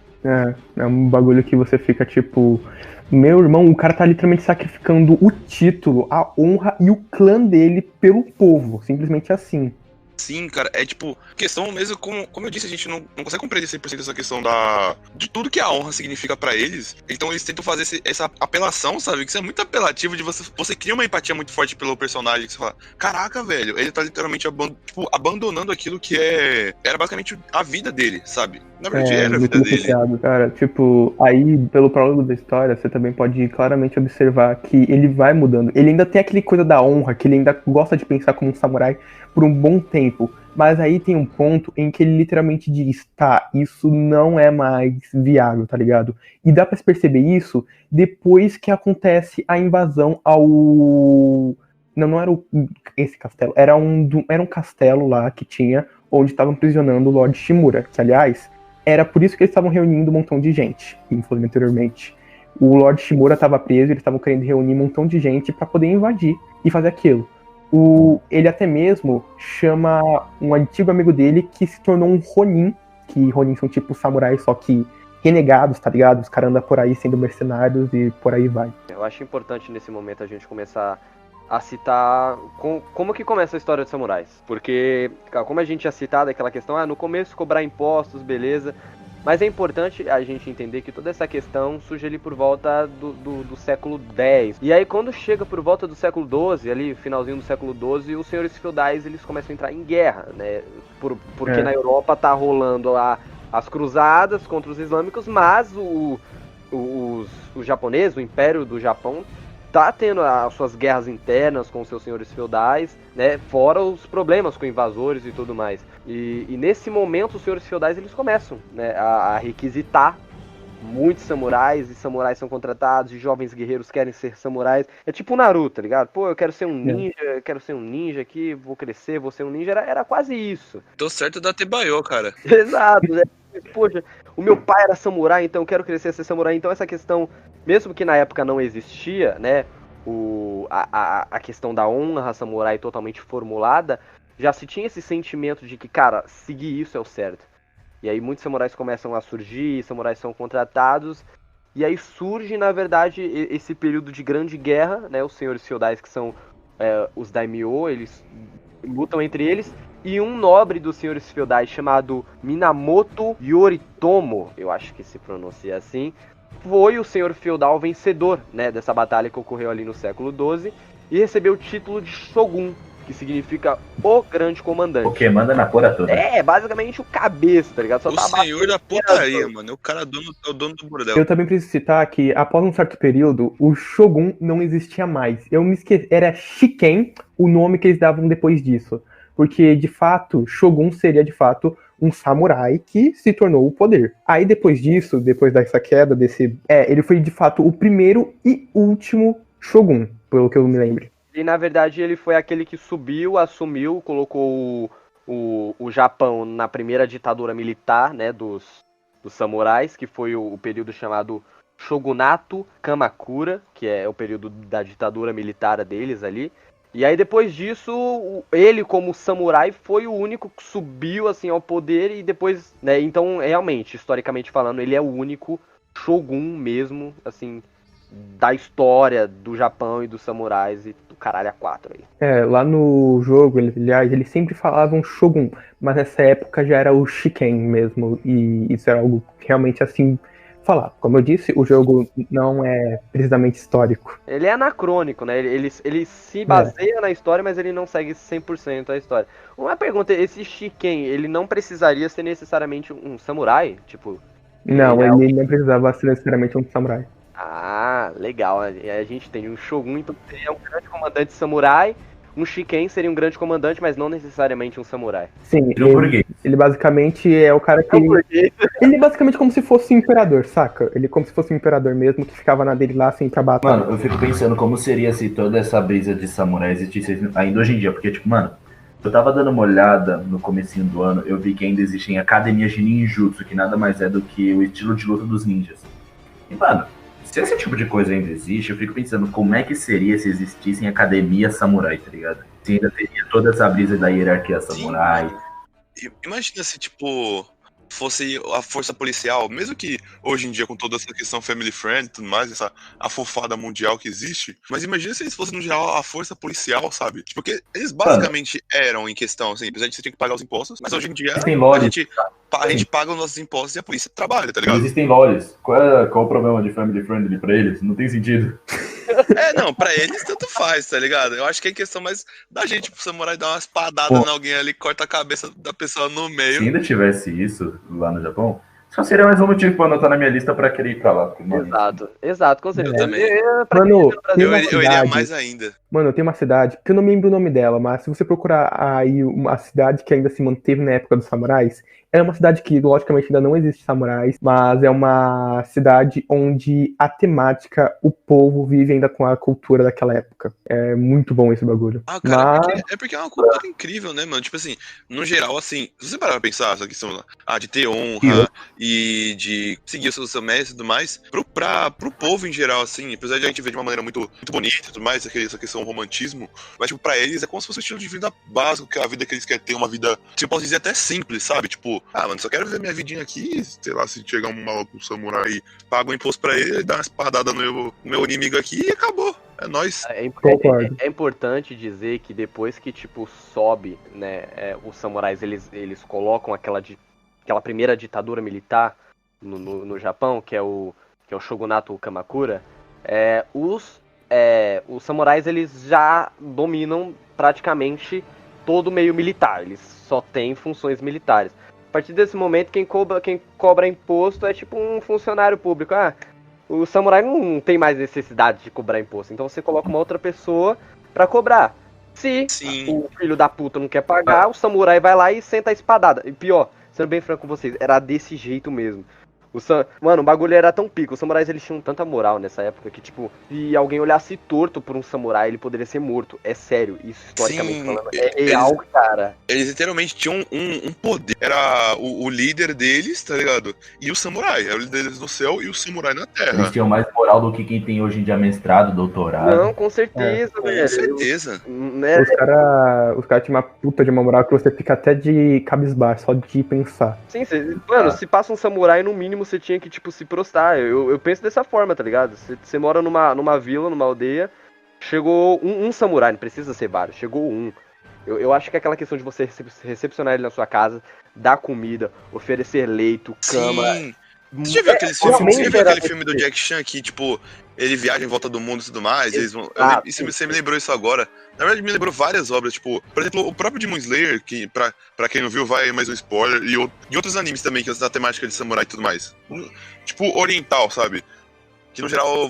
É um bagulho que você fica tipo, meu irmão, o cara tá literalmente sacrificando o título, a honra e o clã dele pelo povo, simplesmente assim. Sim, cara, é tipo, questão mesmo, como eu disse, a gente não consegue compreender 100% essa questão de tudo que a honra significa pra eles. Então eles tentam fazer essa apelação, sabe? Que isso é muito apelativo, de você cria uma empatia muito forte pelo personagem, que você fala, caraca, velho, ele tá literalmente abandonando aquilo que era basicamente a vida dele, sabe? Na verdade, era a muito vida dele. associado, cara. Tipo, aí, pelo prólogo da história, você também pode claramente observar que ele vai mudando. Ele ainda tem aquele coisa da honra, que ele ainda gosta de pensar como um samurai por um bom tempo. Mas aí tem um ponto em que ele literalmente diz, tá, isso não é mais viável, tá ligado? E dá pra se perceber isso depois que acontece a invasão ao... Não era esse castelo, era um castelo lá que tinha, onde estavam prisionando o Lord Shimura, que aliás... Era por isso que eles estavam reunindo um montão de gente, como falei anteriormente. O Lord Shimura estava preso, eles estavam querendo reunir um montão de gente para poder invadir e fazer aquilo. Ele até mesmo chama um antigo amigo dele que se tornou um Ronin, que Ronin são tipo samurais, só que renegados, tá ligado? Os caras andam por aí sendo mercenários e por aí vai. Eu acho importante nesse momento a gente começar a citar como que começa a história dos samurais. Porque, como a gente tinha citado aquela questão, no começo cobrar impostos, beleza. Mas é importante a gente entender que toda essa questão surge ali por volta do século X. E aí quando chega por volta do século XII, ali finalzinho do século XII, os senhores feudais eles começam a entrar em guerra, né? Porque na Europa tá rolando as cruzadas contra os islâmicos, mas os japoneses, o Império do Japão, tá tendo as suas guerras internas com os seus senhores feudais, né, fora os problemas com invasores e tudo mais. E nesse momento os senhores feudais eles começam, né, a requisitar muitos samurais, e samurais são contratados, e jovens guerreiros querem ser samurais. É tipo o Naruto, tá ligado? Pô, eu quero ser um ninja, quero ser um ninja aqui, vou crescer, vou ser um ninja. Era quase isso. Tô certo da Tebayo, cara. Exato, né? Poxa, o meu pai era samurai, então eu quero crescer a ser samurai. Então essa questão, mesmo que na época não existia, né, a questão da honra samurai totalmente formulada, já se tinha esse sentimento de que, cara, seguir isso é o certo. E aí muitos samurais começam a surgir, samurais são contratados, e aí surge, na verdade, esse período de grande guerra, né? Os senhores feudais, que são os daimyo, eles lutam entre eles, e um nobre dos senhores feudais chamado Minamoto Yoritomo, eu acho que se pronuncia assim, foi o senhor feudal vencedor, né, dessa batalha que ocorreu ali no século XII, e recebeu o título de Shogun, que significa o grande comandante. O que manda na porra toda. Basicamente o cabeça, tá ligado? Só O tá senhor da batendo, putaria, mano. O cara é o dono do bordel. Eu também preciso citar que, após um certo período, o Shogun não existia mais. Eu me esqueci, era Shiken o nome que eles davam depois disso. Porque, de fato, Shogun seria, de fato, um samurai que se tornou o poder. Aí, depois disso, depois dessa queda, ele foi, de fato, o primeiro e último Shogun, pelo que eu me lembro. E, na verdade, ele foi aquele que subiu, assumiu, colocou o Japão na primeira ditadura militar, né, dos samurais, que foi o período chamado Shogunato Kamakura, que é o período da ditadura militar deles ali. E aí, depois disso, ele, como samurai, foi o único que subiu, assim, ao poder e depois, né, então, realmente, historicamente falando, ele é o único Shogun mesmo, assim, da história do Japão e dos samurais e do caralho a 4 aí. Lá no jogo, eles sempre falavam Shogun, mas nessa época já era o Shiken mesmo, e isso era algo realmente assim falar. Como eu disse, o jogo não é precisamente histórico. Ele é anacrônico, né? Ele se baseia na história, mas ele não segue 100% a história. Uma pergunta, esse Shiken, ele não precisaria ser necessariamente um samurai? Tipo... Não, ele não precisava ser necessariamente um samurai. Ah, legal. A gente tem um Shogun, então seria um grande comandante samurai. Um Shiken seria um grande comandante, mas não necessariamente um samurai. Sim, ele basicamente é o cara que... Ele é basicamente como se fosse um imperador, saca? Ele é como se fosse um imperador mesmo, que ficava na dele lá, assim, pra batalha. Mano, eu fico pensando como seria se toda essa brisa de samurai existisse ainda hoje em dia. Porque, tipo, mano, eu tava dando uma olhada no comecinho do ano, eu vi que ainda existem academias de ninjutsu, que nada mais é do que o estilo de luta dos ninjas. E, mano, se esse tipo de coisa ainda existe, eu fico pensando como é que seria se existissem academias samurai, tá ligado? Se ainda teria toda essa brisa da hierarquia samurai. Sim. Imagina se, tipo, fosse a força policial, mesmo que hoje em dia com toda essa questão family friend e tudo mais, essa afofada mundial que existe, mas imagina se eles fossem no geral a força policial, sabe? Tipo, porque eles basicamente eram em questão, assim, apesar de você ter que pagar os impostos, mas hoje em dia a gente paga os nossos impostos e a polícia trabalha, tá ligado? Existem lolis. Qual o problema de family friendly pra eles? Não tem sentido. Não, pra eles tanto faz, tá ligado? Eu acho que é questão mais da gente, pro samurai dar uma espadada em alguém ali, corta a cabeça da pessoa no meio. Se ainda tivesse isso lá no Japão, só seria mais um motivo pra anotar na minha lista pra querer ir pra lá. Porque, mano, Exato, com certeza. Eu também. Eu iria mais ainda. Mano, tem uma cidade, que eu não me lembro o nome dela, mas se você procurar aí uma cidade que ainda se manteve na época dos samurais, é uma cidade que, logicamente, ainda não existe samurais, mas é uma cidade onde a temática, o povo vive ainda com a cultura daquela época. É muito bom esse bagulho. Ah, cara, é porque é uma cultura incrível, né, mano? Tipo assim, no geral, assim, se você parar pra pensar essa questão de ter honra e de seguir o seu mestre e tudo mais, pro povo em geral, assim, apesar de a gente ver de uma maneira muito, muito bonita e tudo mais, essa questão romantismo, mas, tipo, pra eles é como se fosse um estilo de vida básico, que é a vida que eles querem ter, uma vida, se eu posso dizer, até simples, sabe? Tipo, mano, só quero viver minha vidinha aqui, sei lá, se chegar um maluco, um samurai, paga um imposto pra ele, dá uma espadada no meu inimigo aqui e acabou. É nóis. É importante dizer que depois que, tipo, sobe, né, os samurais, eles colocam aquela primeira ditadura militar no Japão, que é o Shogunato Kamakura, os samurais, eles já dominam praticamente todo o meio militar, eles só têm funções militares. A partir desse momento, quem cobra imposto é tipo um funcionário público. O samurai não tem mais necessidade de cobrar imposto, então você coloca uma outra pessoa pra cobrar. Se o filho da puta não quer pagar, o samurai vai lá e senta a espadada. E pior, sendo bem franco com vocês, era desse jeito mesmo. Mano, o bagulho era tão pico. Os samurais, eles tinham tanta moral nessa época que, tipo, se alguém olhasse torto por um samurai, ele poderia ser morto. É sério, isso historicamente Sim, falando. É real, cara. Eles literalmente tinham um poder. Era o líder deles, tá ligado? E o samurai. Era o líder deles no céu e o samurai na Eles terra. tinham mais moral do que quem tem hoje em dia mestrado, doutorado. Não, com certeza, velho. Com certeza. Né? Os caras tinham uma puta de uma moral que você fica até de cabisbaixo, só de pensar. Sim, mano, se passa um samurai, no mínimo você tinha que, tipo, se prostrar. Eu penso dessa forma, tá ligado? Você mora numa vila, numa aldeia, chegou um samurai, não precisa ser vários, chegou um. Eu acho que é aquela questão de você recepcionar ele na sua casa, dar comida, oferecer leito, cama. Sim. Você já viu aquele filme do Jack Chan que, tipo, ele viaja em volta do mundo e tudo mais? Eles vão... Você me lembrou isso agora. Na verdade, me lembrou várias obras, tipo, por exemplo, o próprio Demon Slayer, que pra quem não viu, vai mais um spoiler, e outros animes também, que é da temática de samurai e tudo mais. Tipo, oriental, sabe? Que no geral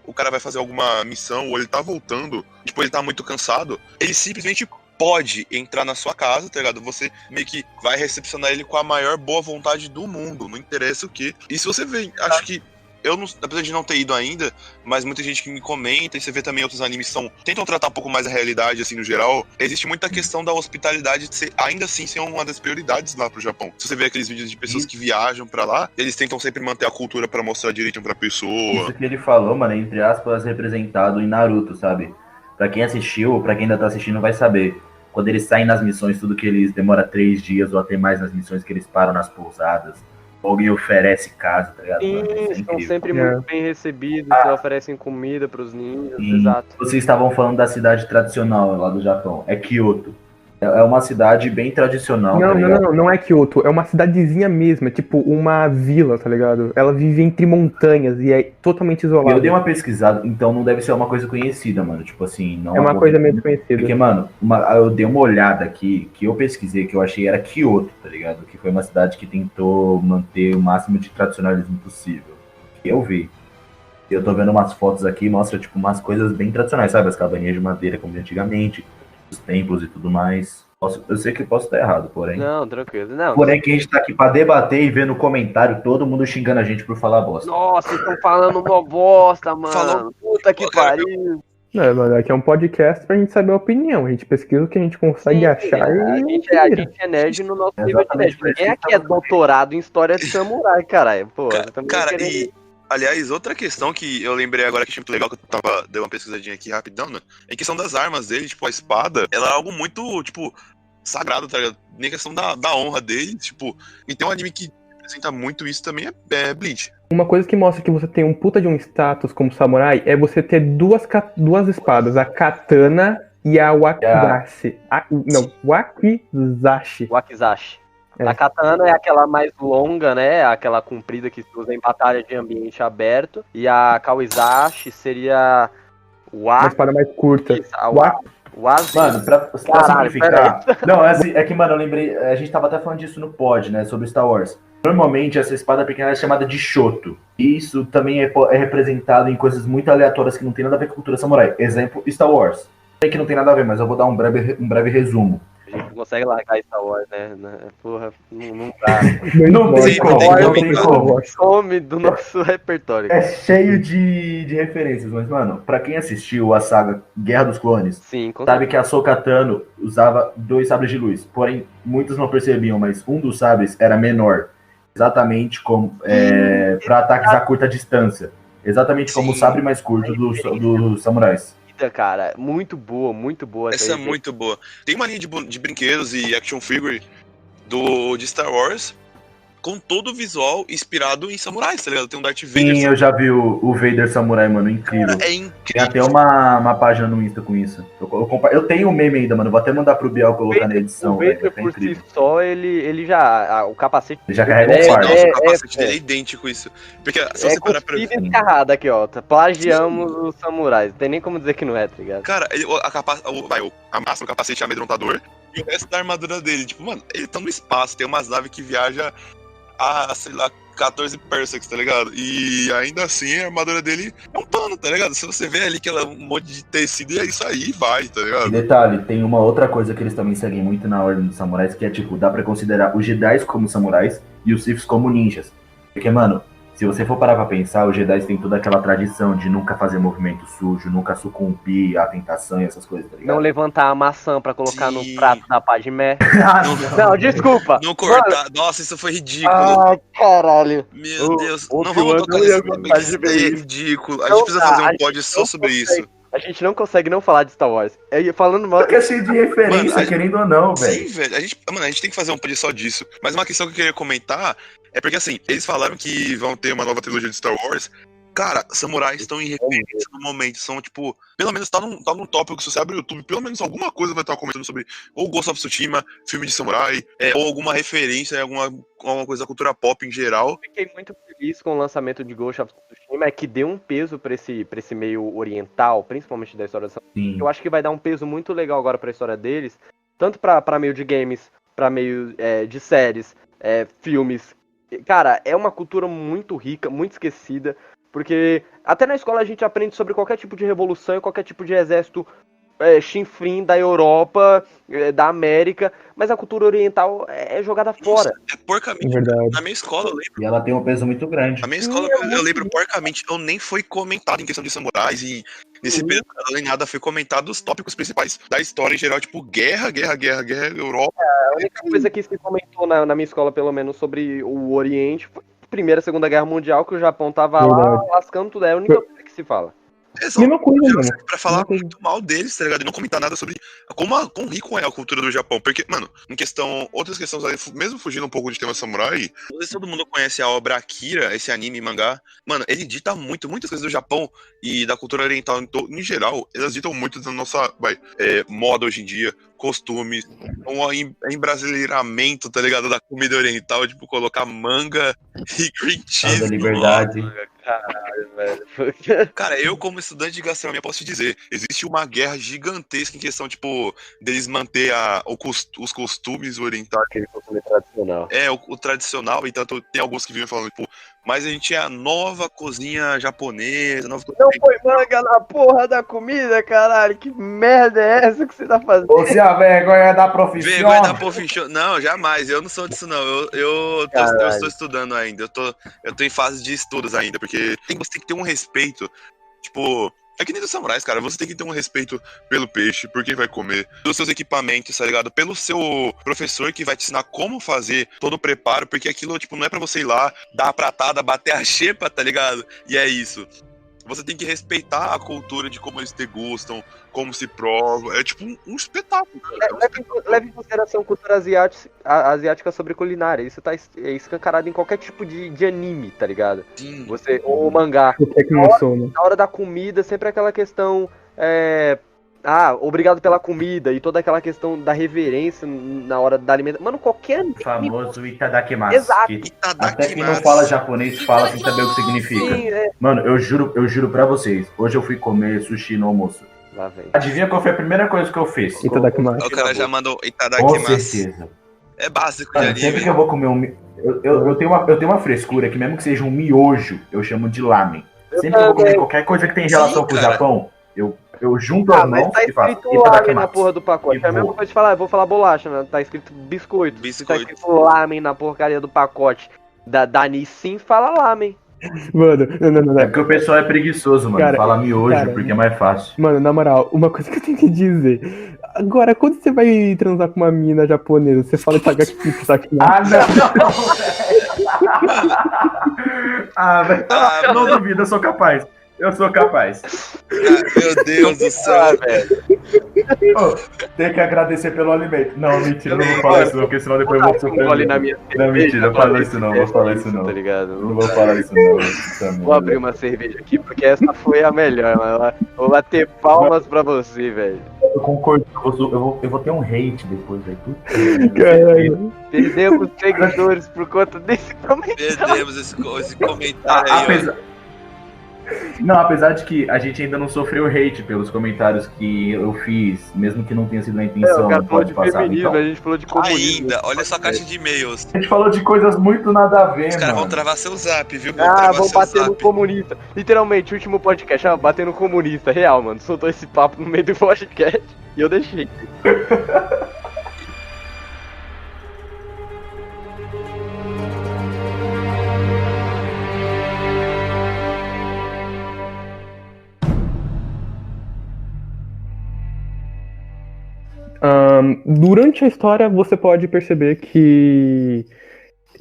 o cara vai fazer alguma missão, ou ele tá voltando, tipo, ele tá muito cansado, ele simplesmente pode entrar na sua casa, tá ligado? Você meio que vai recepcionar ele com a maior boa vontade do mundo, não interessa o que. E se você vê, acho que eu não, apesar de não ter ido ainda, mas muita gente que me comenta, e você vê também outros animes tentam tratar um pouco mais a realidade, assim, no geral. Existe muita questão da hospitalidade de ser, ainda assim, ser uma das prioridades lá pro Japão. Se você vê aqueles vídeos de pessoas que viajam pra lá, eles tentam sempre manter a cultura pra mostrar direitinho pra pessoa. Isso que ele falou, mano, é, entre aspas, representado em Naruto, sabe? Pra quem assistiu, pra quem ainda tá assistindo, vai saber. Quando eles saem nas missões, tudo que eles demora 3 dias ou até mais nas missões que eles param nas pousadas. Alguém oferece casa, tá ligado? Sim, Mano, isso é estão incrível. sempre muito bem recebidos, oferecem comida pros ninjas, exato. Vocês estavam falando da cidade tradicional lá do Japão, é Kyoto. É uma cidade bem tradicional, tá ligado? Não é Kyoto, é uma cidadezinha mesmo, é tipo uma vila, tá ligado? Ela vive entre montanhas e é totalmente isolada. Eu dei uma pesquisada, então não deve ser uma coisa conhecida, mano. Tipo assim, não É uma coisa mesmo conhecida. Porque, mano, eu dei uma olhada aqui, que eu pesquisei, que eu achei era Kyoto, tá ligado? Que foi uma cidade que tentou manter o máximo de tradicionalismo possível. Que eu vi. Eu tô vendo umas fotos aqui, mostra, tipo, umas coisas bem tradicionais, sabe? As cabaninhas de madeira, como de antigamente, os templos e tudo mais. Eu sei que eu posso estar errado, porém. Não, tranquilo. Não. Porém, que a gente tá aqui pra debater e ver no comentário todo mundo xingando a gente por falar bosta. Nossa, vocês estão falando uma bosta, mano. Falou- Puta que pariu. Não, mano, aqui é um podcast pra gente saber a opinião. A gente pesquisa o que a gente consegue Sim, achar a e. gente é nerd no nosso nível de nerd. Ninguém aqui é doutorado em história de samurai, caralho. Pô, Cara, e aliás, outra questão que eu lembrei agora que achei muito legal, que eu dei uma pesquisadinha aqui rapidão, né? É a questão das armas dele, tipo, a espada, ela é algo muito, tipo, sagrado, tá ligado? Nem questão da honra dele, tipo, e tem um anime que representa muito isso também, é Bleach. Uma coisa que mostra que você tem um puta de um status como samurai é você ter duas espadas, a katana e a wakizashi. Wakizashi. Wakizashi. É. A katana é aquela mais longa, né? Aquela comprida que se usa em batalha de ambiente aberto. E a kawizashi seria Uma espada mais curta. Mano, pra simplificar. Não, é que, mano, eu lembrei. A gente tava até falando disso no pod, né? Sobre Star Wars. Normalmente essa espada pequena é chamada de Shoto. E isso também é representado em coisas muito aleatórias que não tem nada a ver com a cultura samurai. Exemplo, Star Wars. Sei que não tem nada a ver, mas eu vou dar um breve resumo. A gente não consegue largar Star Wars, né? Porra, não dá. Não tem como. Some do nosso repertório. É cheio de referências, mas, mano, pra quem assistiu a saga Guerra dos Clones, Sim, sabe que a Ahsoka Tano usava 2 sabres de luz. Porém, muitos não percebiam, mas um dos sabres era menor. Exatamente como para ataques a curta distância. Exatamente como o sabre mais curto dos samurais. Cara, muito boa. Essa é muito boa. Tem uma linha de brinquedos e action figure de Star Wars com todo o visual inspirado em samurais, tá ligado? Tem um Darth Vader. Sim, eu já vi o Vader Samurai, mano, incrível. É incrível. Tem até uma página no Insta com isso. Eu tenho o meme ainda, mano, vou até mandar pro Biel colocar na edição. O Vader por si só, ele já... O capacete... Ele já carrega um fardo. O capacete dele é idêntico isso. Porque se você parar pra ver... Escarrado aqui, ó. Plagiamos os samurais. Não tem nem como dizer que não é, tá ligado? Cara, a massa do capacete é amedrontador e o resto da armadura dele. Tipo, mano, ele tá no espaço, tem umas naves que viajam a, sei lá, 14 parsecs, tá ligado? E ainda assim a armadura dele é um pano, tá ligado? Se você vê ali que ela é um monte de tecido, e é isso aí, vai, tá ligado? E detalhe, tem uma outra coisa que eles também seguem muito na ordem dos samurais, que é tipo, dá pra considerar os Jedi como samurais e os Siths como ninjas. Porque, mano, se você for parar pra pensar, os Jedi têm toda aquela tradição de nunca fazer movimento sujo, nunca sucumbir à tentação e essas coisas, tá ligado? Não levantar a maçã pra colocar no Sim. prato da Padmé. Não, Não, desculpa. não cortar. Nossa, isso foi ridículo. Ah, caralho. Meu Deus. o Não vamos Obi-Wan tocar não ia nesse gostar tema, que de isso ver daí é isso. ridículo. A Não gente precisa dá, fazer a um gente pod só não sobre consegue. isso. A gente não consegue não falar de Star Wars. Falando mal. Porque é cheio de referência, Mano, querendo ou não, Sim, velho. velho. A gente tem que fazer um pod só disso. Mas uma questão que eu queria comentar é porque, assim, eles falaram que vão ter uma nova trilogia de Star Wars. Cara, samurais estão em referência no momento. São, tipo, pelo menos tá num tópico, se você abre o YouTube, pelo menos alguma coisa vai estar comentando sobre ou Ghost of Tsushima, filme de samurai, ou alguma referência, alguma coisa da cultura pop em geral. Fiquei muito feliz com o lançamento de Ghost of Tsushima, que deu um peso pra esse meio oriental, principalmente da história da samurai. Sim. Eu acho que vai dar um peso muito legal agora pra história deles, tanto pra meio de games, pra meio de séries, filmes. Cara, é uma cultura muito rica, muito esquecida, porque até na escola a gente aprende sobre qualquer tipo de revolução e qualquer tipo de exército chinfrim da Europa, da América, mas a cultura oriental é jogada fora. É porcamente. Verdade. Na minha escola, eu lembro. E ela tem um peso muito grande. Na minha Sim, escola, é eu muito lembro porcamente, eu nem foi comentado em questão de samurais e nesse período nem nada foi comentado os tópicos principais da história em geral, tipo guerra, Europa. A única coisa que se comentou na minha escola, pelo menos, sobre o Oriente foi a Primeira e Segunda Guerra Mundial, que o Japão tava lá Verdade. lascando tudo. É a única coisa que se fala. Mesma coisa, mano. Pra falar Mesma coisa. muito mal deles, tá ligado? E não comentar nada sobre quão rico é a cultura do Japão. Porque, mano, outras questões, mesmo fugindo um pouco de tema samurai, não sei se todo mundo conhece a obra Akira, esse anime mangá. Mano, ele dita muitas coisas do Japão e da cultura oriental em geral. Elas ditam muito da nossa, moda hoje em dia, costumes, um embrasileiramento, tá ligado? Da comida oriental, tipo, colocar manga e green cheese. Da liberdade. Caralho, velho. Cara, eu como estudante de gastronomia posso te dizer, existe uma guerra gigantesca em questão, tipo, deles manter os costumes orientais. Aquele costume tradicional. O tradicional, e tanto tem alguns que vivem falando, tipo, mas a gente é a nova cozinha japonesa, Não põe manga na porra da comida, caralho. Que merda é essa que você tá fazendo? Você a vergonha da profissão. Vergonha da profissão. Não, jamais, eu não sou disso, não. Eu estou estudando ainda, eu tô em fase de estudos ainda, porque você tem que ter um respeito, tipo... É que nem dos samurais, cara. Você tem que ter um respeito pelo peixe, por quem vai comer, pelos seus equipamentos, tá ligado? Pelo seu professor que vai te ensinar como fazer todo o preparo, porque aquilo, tipo, não é pra você ir lá, dar a pratada, bater a xepa, tá ligado? E é isso. Você tem que respeitar a cultura de como eles degustam, como se provam. É tipo um espetáculo. Leve em consideração a cultura asiática sobre culinária. Isso tá escancarado em qualquer tipo de anime, tá ligado? Sim. Ou mangá. O que não sou, né? Na hora da comida, sempre aquela questão. Obrigado pela comida. E toda aquela questão da reverência na hora da alimentação. Mano, qualquer anime. O famoso itadakimasu. Exato. Que até quem não fala japonês fala sem saber o que significa. Sim, Mano, eu juro pra vocês. Hoje eu fui comer sushi no almoço. Lá vem. Adivinha qual foi a primeira coisa que eu fiz? Itadakimasu. O cara já mandou Com Itadakimasu. certeza. É básico de Mano, anime. sempre que eu vou comer eu tenho uma frescura que mesmo que seja um miojo, eu chamo de lamen. Sempre que eu vou comer qualquer coisa que tem relação com o cara. Japão, eu junto as Mas mãos tá e faço escrito lamen na itadakimasu. porra do pacote. E É a mesma vou. coisa de falar, eu vou falar bolacha, né? Tá escrito biscoito. Tá Biscoito. escrito lamen na porcaria do pacote da Nissin, fala lamen. Mano, não. É porque o pessoal é preguiçoso, mano. Cara, Fala miojo cara, porque é mais fácil. Mano, na moral, uma coisa que eu tenho que dizer. Agora, quando você vai transar com uma mina japonesa, você fala Itadakimasu. Ah, não! Velho. Não duvido, eu sou capaz. Eu sou capaz. Meu Deus do céu. velho. Ô, tem que agradecer pelo alimento. Não, mentira, eu não vou falar isso não, porque senão depois eu vou sofrer. Gole na minha Não, mentira, eu falo isso não, vou falar isso não. Tá ligado? Não vou falar isso não. Vou abrir uma cerveja aqui porque essa foi a melhor, mano. Vou bater palmas pra você, velho. Eu concordo, eu vou ter um hate depois, velho. Caralho. Perdemos seguidores por conta desse comentário. Perdemos esse comentário aí, ó. Apesar de que a gente ainda não sofreu hate pelos comentários que eu fiz, mesmo que não tenha sido a intenção O cara do falou de podcast passado. feminismo, Então, a gente falou de comunismo. Ainda, olha só a caixa de e-mails. a gente falou de coisas muito nada a ver, Os caras vão mano. travar seu zap, viu? Vão travar Vão seu bater no zap. comunista. Literalmente, último podcast, bater no comunista, real, mano. Soltou esse papo no meio do podcast e eu deixei. Durante a história, você pode perceber que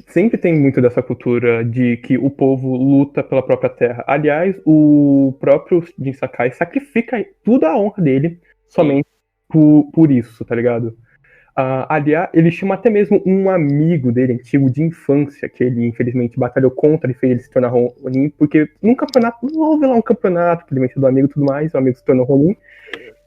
sempre tem muito dessa cultura de que o povo luta pela própria terra. Aliás, o próprio Jin Sakai sacrifica toda a honra dele somente por isso, tá ligado? Aliás, ele chama até mesmo um amigo dele, antigo de infância, que ele infelizmente batalhou contra e fez ele se tornar Ronin, porque num campeonato, não houve lá um campeonato, que ele venceu do amigo e tudo mais, o amigo se tornou Ronin.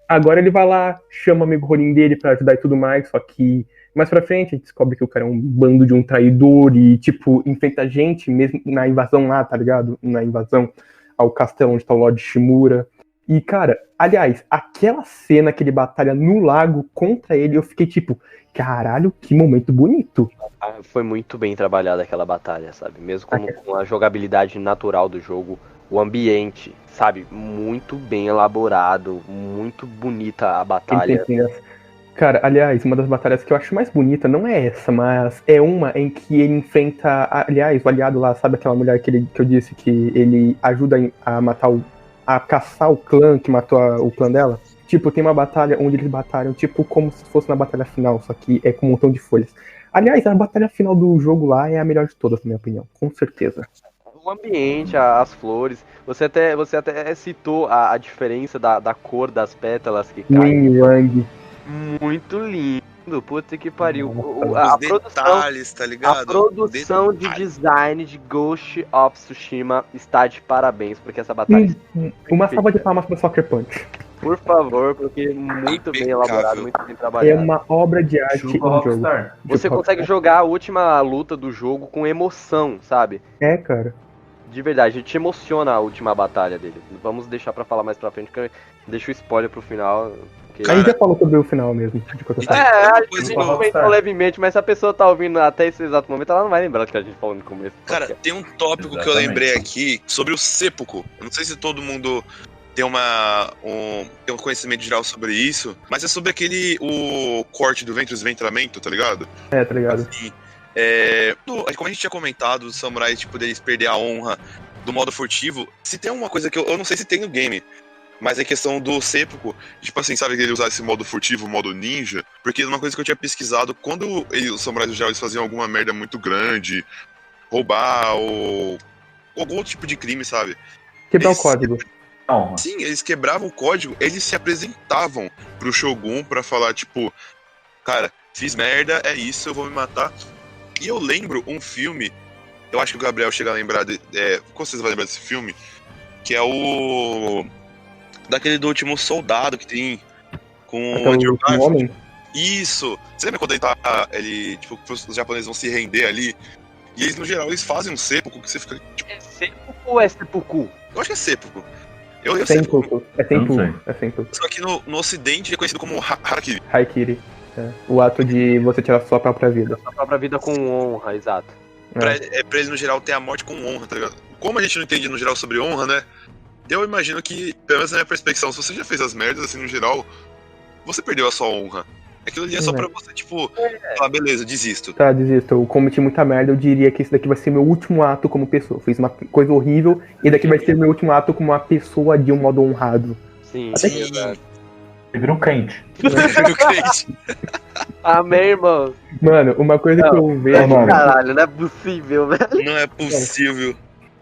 Agora ele vai lá, chama o amigo Ronin dele pra ajudar e tudo mais, só que mais pra frente a gente descobre que o cara é um bando de um traidor e, tipo, enfrenta a gente mesmo na invasão lá, tá ligado? Na invasão ao castelo onde tá o Lord Shimura. E, cara, aliás, aquela cena que ele batalha no lago contra ele, eu fiquei tipo, caralho, que momento bonito. Foi muito bem trabalhada aquela batalha, sabe? Mesmo com a jogabilidade natural do jogo, o ambiente, sabe? Muito bem elaborado, muito bonita a batalha. Cara, aliás, uma das batalhas que eu acho mais bonita não é essa, mas é uma em que ele enfrenta, aliás, o aliado lá, sabe aquela mulher que eu disse que ele ajuda a matar a caçar o clã que matou o clã dela? Tipo, tem uma batalha onde eles batalham, tipo, como se fosse na batalha final, só que é com um montão de folhas. Aliás, a batalha final do jogo lá é a melhor de todas, na minha opinião, com certeza. O ambiente, as flores, você até citou a diferença da cor das pétalas que caem. Yin Yang. Muito lindo, puta que pariu. Os detalhes, tá ligado? A produção de design de Ghost of Tsushima está de parabéns, porque essa batalha... Uma salva de palmas para Soccer Punch. Por favor, porque muito bem elaborado, muito bem trabalhado. É uma obra de arte no jogo. Você consegue jogar a última luta do jogo com emoção, sabe? É, cara. De verdade, te emociona a última batalha dele. Vamos deixar pra falar mais pra frente, porque deixa o spoiler pro final. Porque... A gente já falou sobre o final mesmo. A gente comentou levemente, mas se a pessoa tá ouvindo até esse exato momento, ela não vai lembrar do que a gente falou no começo. Cara, tem um tópico que eu lembrei aqui sobre o seppuku. Eu não sei se todo mundo tem um conhecimento geral sobre isso, mas é sobre o corte do ventre, o desventramento, tá ligado? É, tá ligado. Assim, como a gente tinha comentado, os samurais, tipo, deles perder a honra do modo furtivo, se tem uma coisa que eu não sei se tem no game, mas é questão do seppuku, tipo assim, sabe que ele usar esse modo furtivo, modo ninja, porque uma coisa que eu tinha pesquisado, quando os samurais no geral eles faziam alguma merda muito grande, roubar ou algum outro tipo de crime, sabe? Quebrar o código. Sim, eles quebravam o código, eles se apresentavam pro Shogun pra falar, tipo, cara, fiz merda, é isso, eu vou me matar. E eu lembro um filme, eu acho que o Gabriel chega a lembrar, qual vocês vão lembrar desse filme? Que é o... daquele do Último Soldado que tem com o Andrew Garfield. Isso! Você lembra quando tipo, os japoneses vão se render ali? E eles, no geral, eles fazem um seppuku que você fica, tipo... É seppuku ou é seppuku? Eu acho que é seppuku. É seppuku. É seppuku. Só que no ocidente é conhecido como harakiri. Harakiri. É. O ato de você tirar sua própria vida. Sua própria vida com honra, exato. Pra eles, no geral, ter a morte com honra, tá ligado? Como a gente não entende, no geral, sobre honra, né? Eu imagino que, pelo menos na minha perspectiva, se você já fez as merdas, assim, no geral, você perdeu a sua honra. Aquilo ali é só pra você, tipo, falar, beleza, desisto. Tá, desisto. Eu cometi muita merda, eu diria que esse daqui vai ser meu último ato como pessoa. Fiz uma coisa horrível, e daqui vai ser meu último ato como uma pessoa de um modo honrado. Sim, até sim, verdade. Você vira um crente. Amém, irmão. Mano, uma coisa que eu vejo... Caralho, não é possível, velho. Não é possível.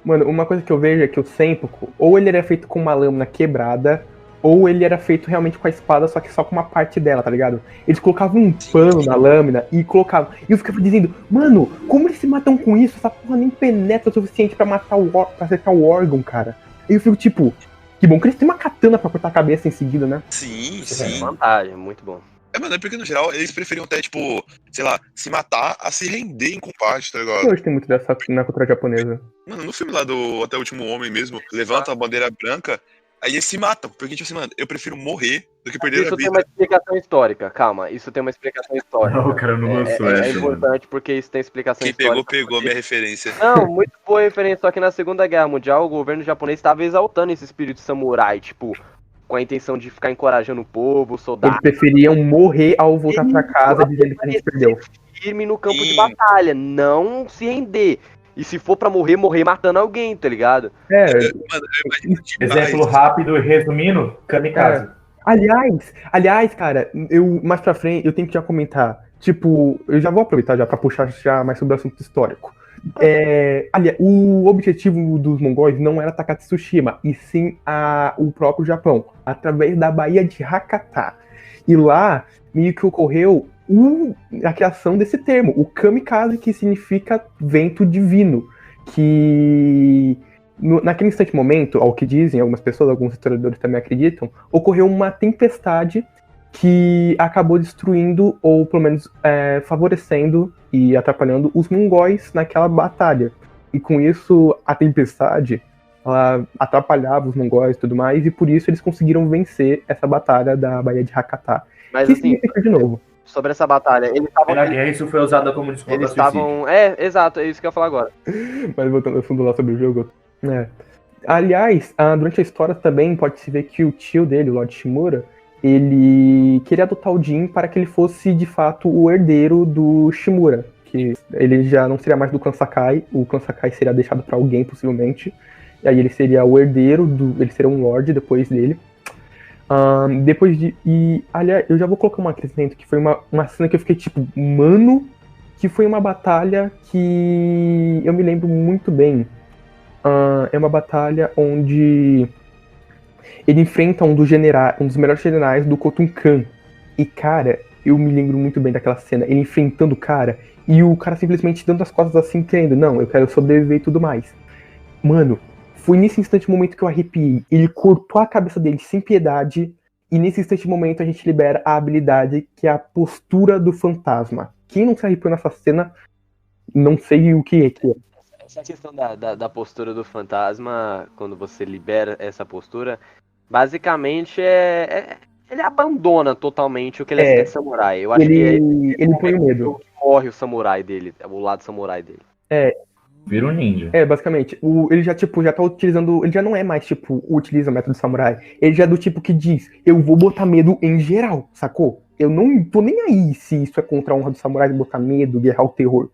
Mano, uma coisa que eu vejo é que o seppuku, ou ele era feito com uma lâmina quebrada, ou ele era feito realmente com a espada, só que só com uma parte dela, tá ligado? Eles colocavam um pano na lâmina e colocavam. E eu ficava dizendo, mano, como eles se matam com isso? Essa porra nem penetra o suficiente pra matar pra acertar o órgão, cara. E eu fico tipo, que bom que eles têm uma katana pra cortar a cabeça em seguida, né? Sim. Vantagem, muito bom. Mano, é porque no geral eles preferiam até, tipo, sei lá, se matar a se render em combate, tá ligado? Hoje tem muito dessa na cultura japonesa. Mano, no filme lá do Até o Último Homem mesmo, levanta a bandeira branca, aí eles se matam. Porque, tipo assim, mano, eu prefiro morrer do que perder a vida. Isso tem uma explicação histórica, calma. Isso tem uma explicação histórica. Não, o cara não lançou essa. É importante porque isso tem explicação histórica. Quem pegou minha referência. Não, muito boa referência. Só que na Segunda Guerra Mundial, o governo japonês estava exaltando esse espírito samurai, tipo, com a intenção de ficar encorajando o povo, soldados. Eles preferiam morrer ao voltar pra casa dizendo que a gente perdeu. Firme no campo de batalha, não se render. E se for pra morrer matando alguém, tá ligado? Exemplo rápido e resumindo, kamikaze. Aliás, cara, eu mais pra frente eu tenho que já comentar. Tipo, eu já vou aproveitar já pra puxar já mais sobre o assunto histórico. Aliás, o objetivo dos mongóis não era atacar Tsushima, e sim o próprio Japão, através da Baía de Hakata. E lá, meio que ocorreu a criação desse termo, o kamikaze, que significa vento divino. Que naquele instante momento, ao que dizem algumas pessoas, alguns historiadores também acreditam, ocorreu uma tempestade que acabou destruindo, ou pelo menos favorecendo e atrapalhando os mongóis naquela batalha. E com isso, a tempestade ela atrapalhava os mongóis e tudo mais, e por isso eles conseguiram vencer essa batalha da Baía de Hakata. Mas Que assim, significa, de novo, sobre essa batalha, eles Na estavam. guerra isso foi usado como desculpa Eles para suicídio. estavam. Exato, é isso que eu ia falar agora. mas voltando ao fundo lá sobre o jogo. Aliás, durante a história também pode-se ver que o tio dele, o Lord Shimura, ele queria adotar o Jin para que ele fosse, de fato, o herdeiro do Shimura. Que ele já não seria mais do clã Sakai, o clã Sakai seria deixado para alguém, possivelmente. E aí ele seria o herdeiro, ele seria um Lorde depois dele. Aliás, eu já vou colocar uma acrescento, que foi uma cena que eu fiquei tipo, mano, que foi uma batalha que eu me lembro muito bem. É uma batalha onde ele enfrenta um dos melhores generais do Khotun Khan. E, cara, eu me lembro muito bem daquela cena, ele enfrentando o cara, e o cara simplesmente dando as costas assim, querendo, não, eu quero sobreviver e tudo mais. Mano, foi nesse instante momento que eu arrepiei. Ele cortou a cabeça dele sem piedade, e nesse instante momento a gente libera a habilidade que é a postura do fantasma. Quem não se arrepiou nessa cena, não sei o que é que é. Essa questão da postura do fantasma, quando você libera essa postura, basicamente ele abandona totalmente o que ele é de samurai. Eu acho que ele põe o medo. morre o samurai dele, o lado samurai dele. Vira um ninja. Basicamente, ele já, tipo, já tá utilizando. Ele já não é mais, tipo, utiliza o método samurai. Ele já é do tipo que diz, eu vou botar medo em geral, sacou? Eu não tô nem aí se isso é contra a honra do samurai de botar medo, guerrar o terror.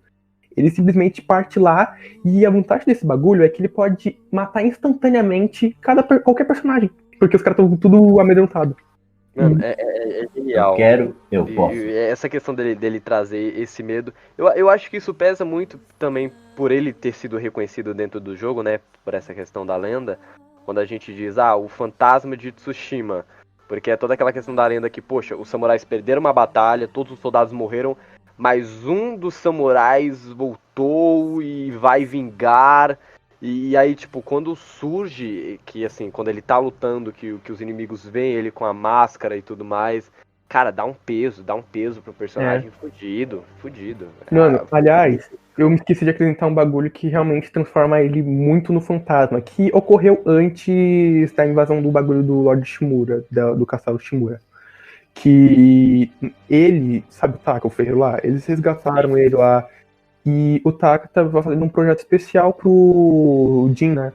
Ele simplesmente parte lá, e a vantagem desse bagulho é que ele pode matar instantaneamente qualquer personagem. Porque os caras estão tudo amedrontados. Mano, é genial. Eu posso. E essa questão dele trazer esse medo, eu acho que isso pesa muito também por ele ter sido reconhecido dentro do jogo, né? Por essa questão da lenda. Quando a gente diz, o fantasma de Tsushima. Porque é toda aquela questão da lenda que, poxa, os samurais perderam uma batalha, todos os soldados morreram, mas um dos samurais voltou e vai vingar. E aí, tipo, quando surge, que assim, quando ele tá lutando, que os inimigos veem ele com a máscara e tudo mais, cara, dá um peso pro personagem fudido. Mano, aliás, eu me esqueci de acrescentar um bagulho que realmente transforma ele muito no fantasma, que ocorreu antes da invasão do bagulho do Lord Shimura, do castelo Shimura. Que ele, sabe o Taka, o ferreiro lá? Eles resgataram ele lá. E o Taka tava fazendo um projeto especial pro Jin, né?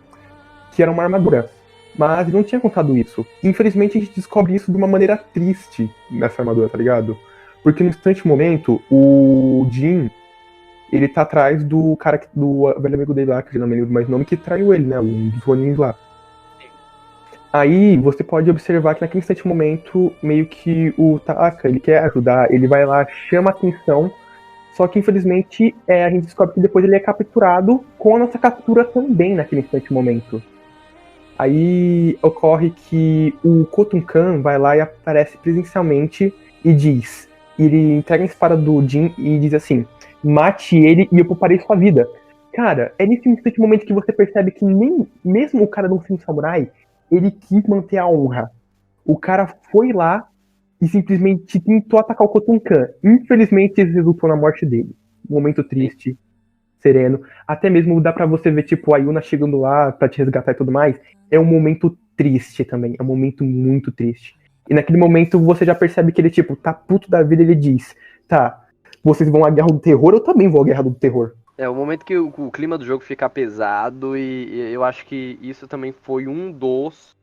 Que era uma armadura. Mas ele não tinha contado isso. Infelizmente a gente descobre isso de uma maneira triste nessa armadura, tá ligado? Porque no instante momento, o Jin, ele tá atrás do cara, do velho amigo dele lá, que eu não me lembro mais o nome, que traiu ele, né? Um dos Ronin lá. Aí você pode observar que naquele instante momento, meio que o Taka, ele quer ajudar, ele vai lá, chama atenção. Só que, infelizmente, a gente descobre que depois ele é capturado com a nossa captura também naquele instante momento. Aí ocorre que o Khotun Khan vai lá e aparece presencialmente e diz... Ele entrega a espada do Jin e diz assim, mate ele e eu pouparei sua vida. Cara, é nesse instante momento que você percebe que nem mesmo o cara não sendo samurai, ele quis manter a honra. O cara foi lá e simplesmente tentou atacar o Khotun Khan. Infelizmente, isso resultou na morte dele. Um momento triste, sereno. Até mesmo dá pra você ver, tipo, a Yuna chegando lá pra te resgatar e tudo mais. É um momento triste também. É um momento muito triste. E naquele momento você já percebe que ele, tipo, tá puto da vida. Ele diz, tá, vocês vão à guerra do terror, eu também vou à guerra do terror. É o momento que o clima do jogo fica pesado. E eu acho que isso também foi um dos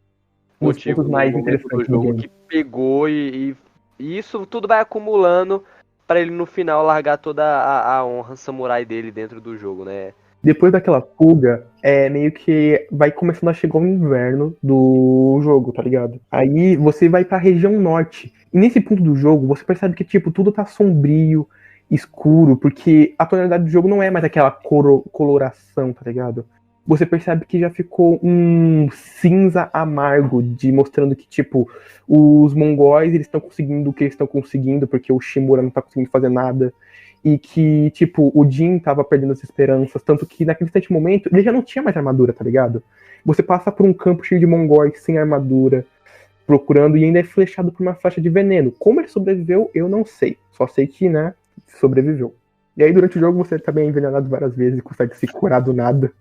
motivos mais interessantes do jogo que pegou e isso tudo vai acumulando pra ele no final largar toda a honra samurai dele dentro do jogo, né? Depois daquela fuga, meio que vai começando a chegar o inverno do jogo, tá ligado? Aí você vai pra região norte. E nesse ponto do jogo, você percebe que, tipo, tudo tá sombrio, escuro, porque a tonalidade do jogo não é mais aquela coloração, tá ligado? Você percebe que já ficou um cinza amargo, mostrando que, tipo, os mongóis, eles estão conseguindo o que eles estão conseguindo, porque o Shimura não tá conseguindo fazer nada. E que, tipo, o Jin tava perdendo as esperanças, tanto que naquele instante momento, ele já não tinha mais armadura, tá ligado? Você passa por um campo cheio de mongóis, sem armadura, procurando, e ainda é flechado por uma flecha de veneno. Como ele sobreviveu, eu não sei. Só sei que, né, sobreviveu. E aí, durante o jogo, você também é envenenado várias vezes e consegue se curar do nada.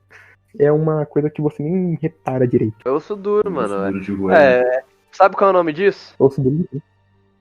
É uma coisa que você nem repara direito. Eu sou duro, mano. Duro de roer. Sabe qual é o nome disso? Ouço duro.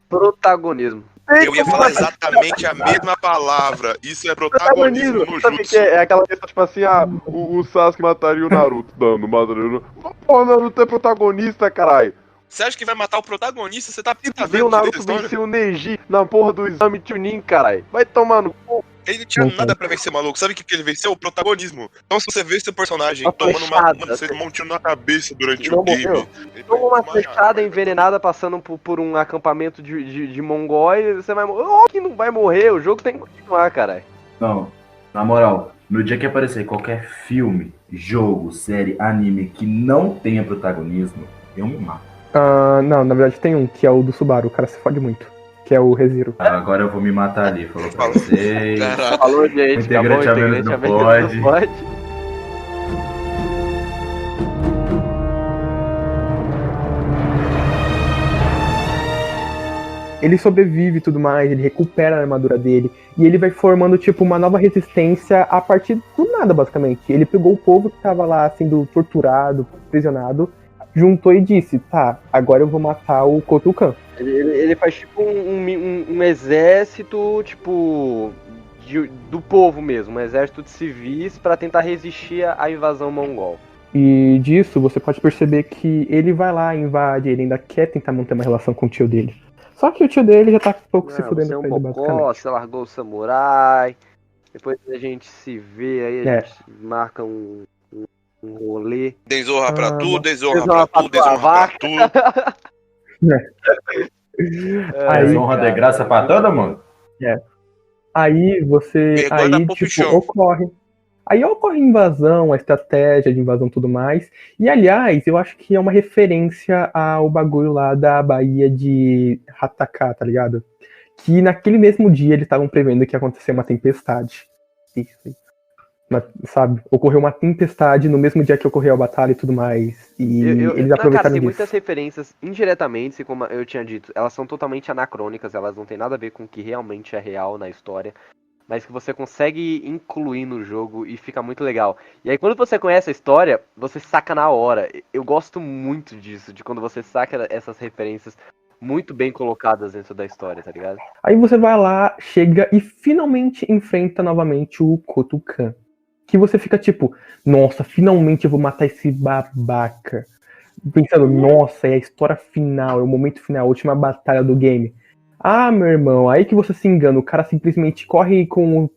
Protagonismo. Eu ia falar exatamente a mesma palavra. Isso é protagonismo no Sabe o que jutsu. é aquela questão, tipo assim, o Sasuke mataria o Naruto, mataria. Pô, o Naruto é protagonista, caralho. Você acha que vai matar o protagonista? Você tá Vê vendo o Naruto história? vencer o Neji na porra do exame Chunin, caralho. Vai tomar no cu. Ele não tinha Não, nada pra vencer, maluco. Sabe o que ele venceu? O protagonismo. Então, se você vê seu personagem Uma tomando flechada, você tomou um tiro na cabeça durante Não o game. morreu. ele Toma uma vai flechada envenenada passando por um acampamento de mongóis, você vai morrer. Óbvio que não vai morrer, o jogo tem que continuar, caralho. Não, na moral, no dia que aparecer qualquer filme, jogo, série, anime que não tenha protagonismo, eu me mato. Não, na verdade tem um, que é o do Subaru. O cara se fode muito. Que é o ReZero. Agora eu vou me matar ali, falou pra vocês. Caraca. Falou, gente, acabou o Integrante a menos integrante não a menos pode. não pode. Ele sobrevive e tudo mais, ele recupera a armadura dele, e ele vai formando, tipo, uma nova resistência a partir do nada, basicamente. Ele pegou o povo que tava lá sendo torturado, aprisionado, juntou e disse, tá, agora eu vou matar o Kotukan. Ele faz tipo um exército, tipo, do povo mesmo, um exército de civis pra tentar resistir à invasão mongol. E disso você pode perceber que ele vai lá, invade, ele ainda quer tentar manter uma relação com o tio dele. Só que o tio dele já tá um pouco se Você fudendo é um pra ele, bocó, basicamente. você largou o samurai, depois a gente se vê aí, a gente marca um rolê. Desonra pra tudo, desonra desonra pra tudo, pra tua desonra pra vaca. tudo. Aí, Desonra de graça pra todo mundo. Aí você. Vergonha da Aí, Pulp tipo, Show. ocorre. Aí ocorre a invasão, a estratégia de invasão e tudo mais. E, aliás, eu acho que é uma referência ao bagulho lá da Baía de Hataka, tá ligado? Que naquele mesmo dia eles estavam prevendo que ia acontecer uma tempestade. Isso aí. Sabe? Ocorreu uma tempestade no mesmo dia que ocorreu a batalha e tudo mais. E eles Não, aproveitaram cara, tem disso. muitas referências indiretamente, como eu tinha dito, elas são totalmente anacrônicas, elas não têm nada a ver com o que realmente é real na história, mas que você consegue incluir no jogo e fica muito legal. E aí quando você conhece a história, você saca na hora. Eu gosto muito disso, de quando você saca essas referências muito bem colocadas dentro da história, tá ligado? Aí você vai lá, chega e finalmente enfrenta novamente o Kotukan. Que você fica tipo, nossa, finalmente eu vou matar esse babaca. Pensando, nossa, é a história final, é o momento final, a última batalha do game. Ah, meu irmão, aí que você se engana, o cara simplesmente corre com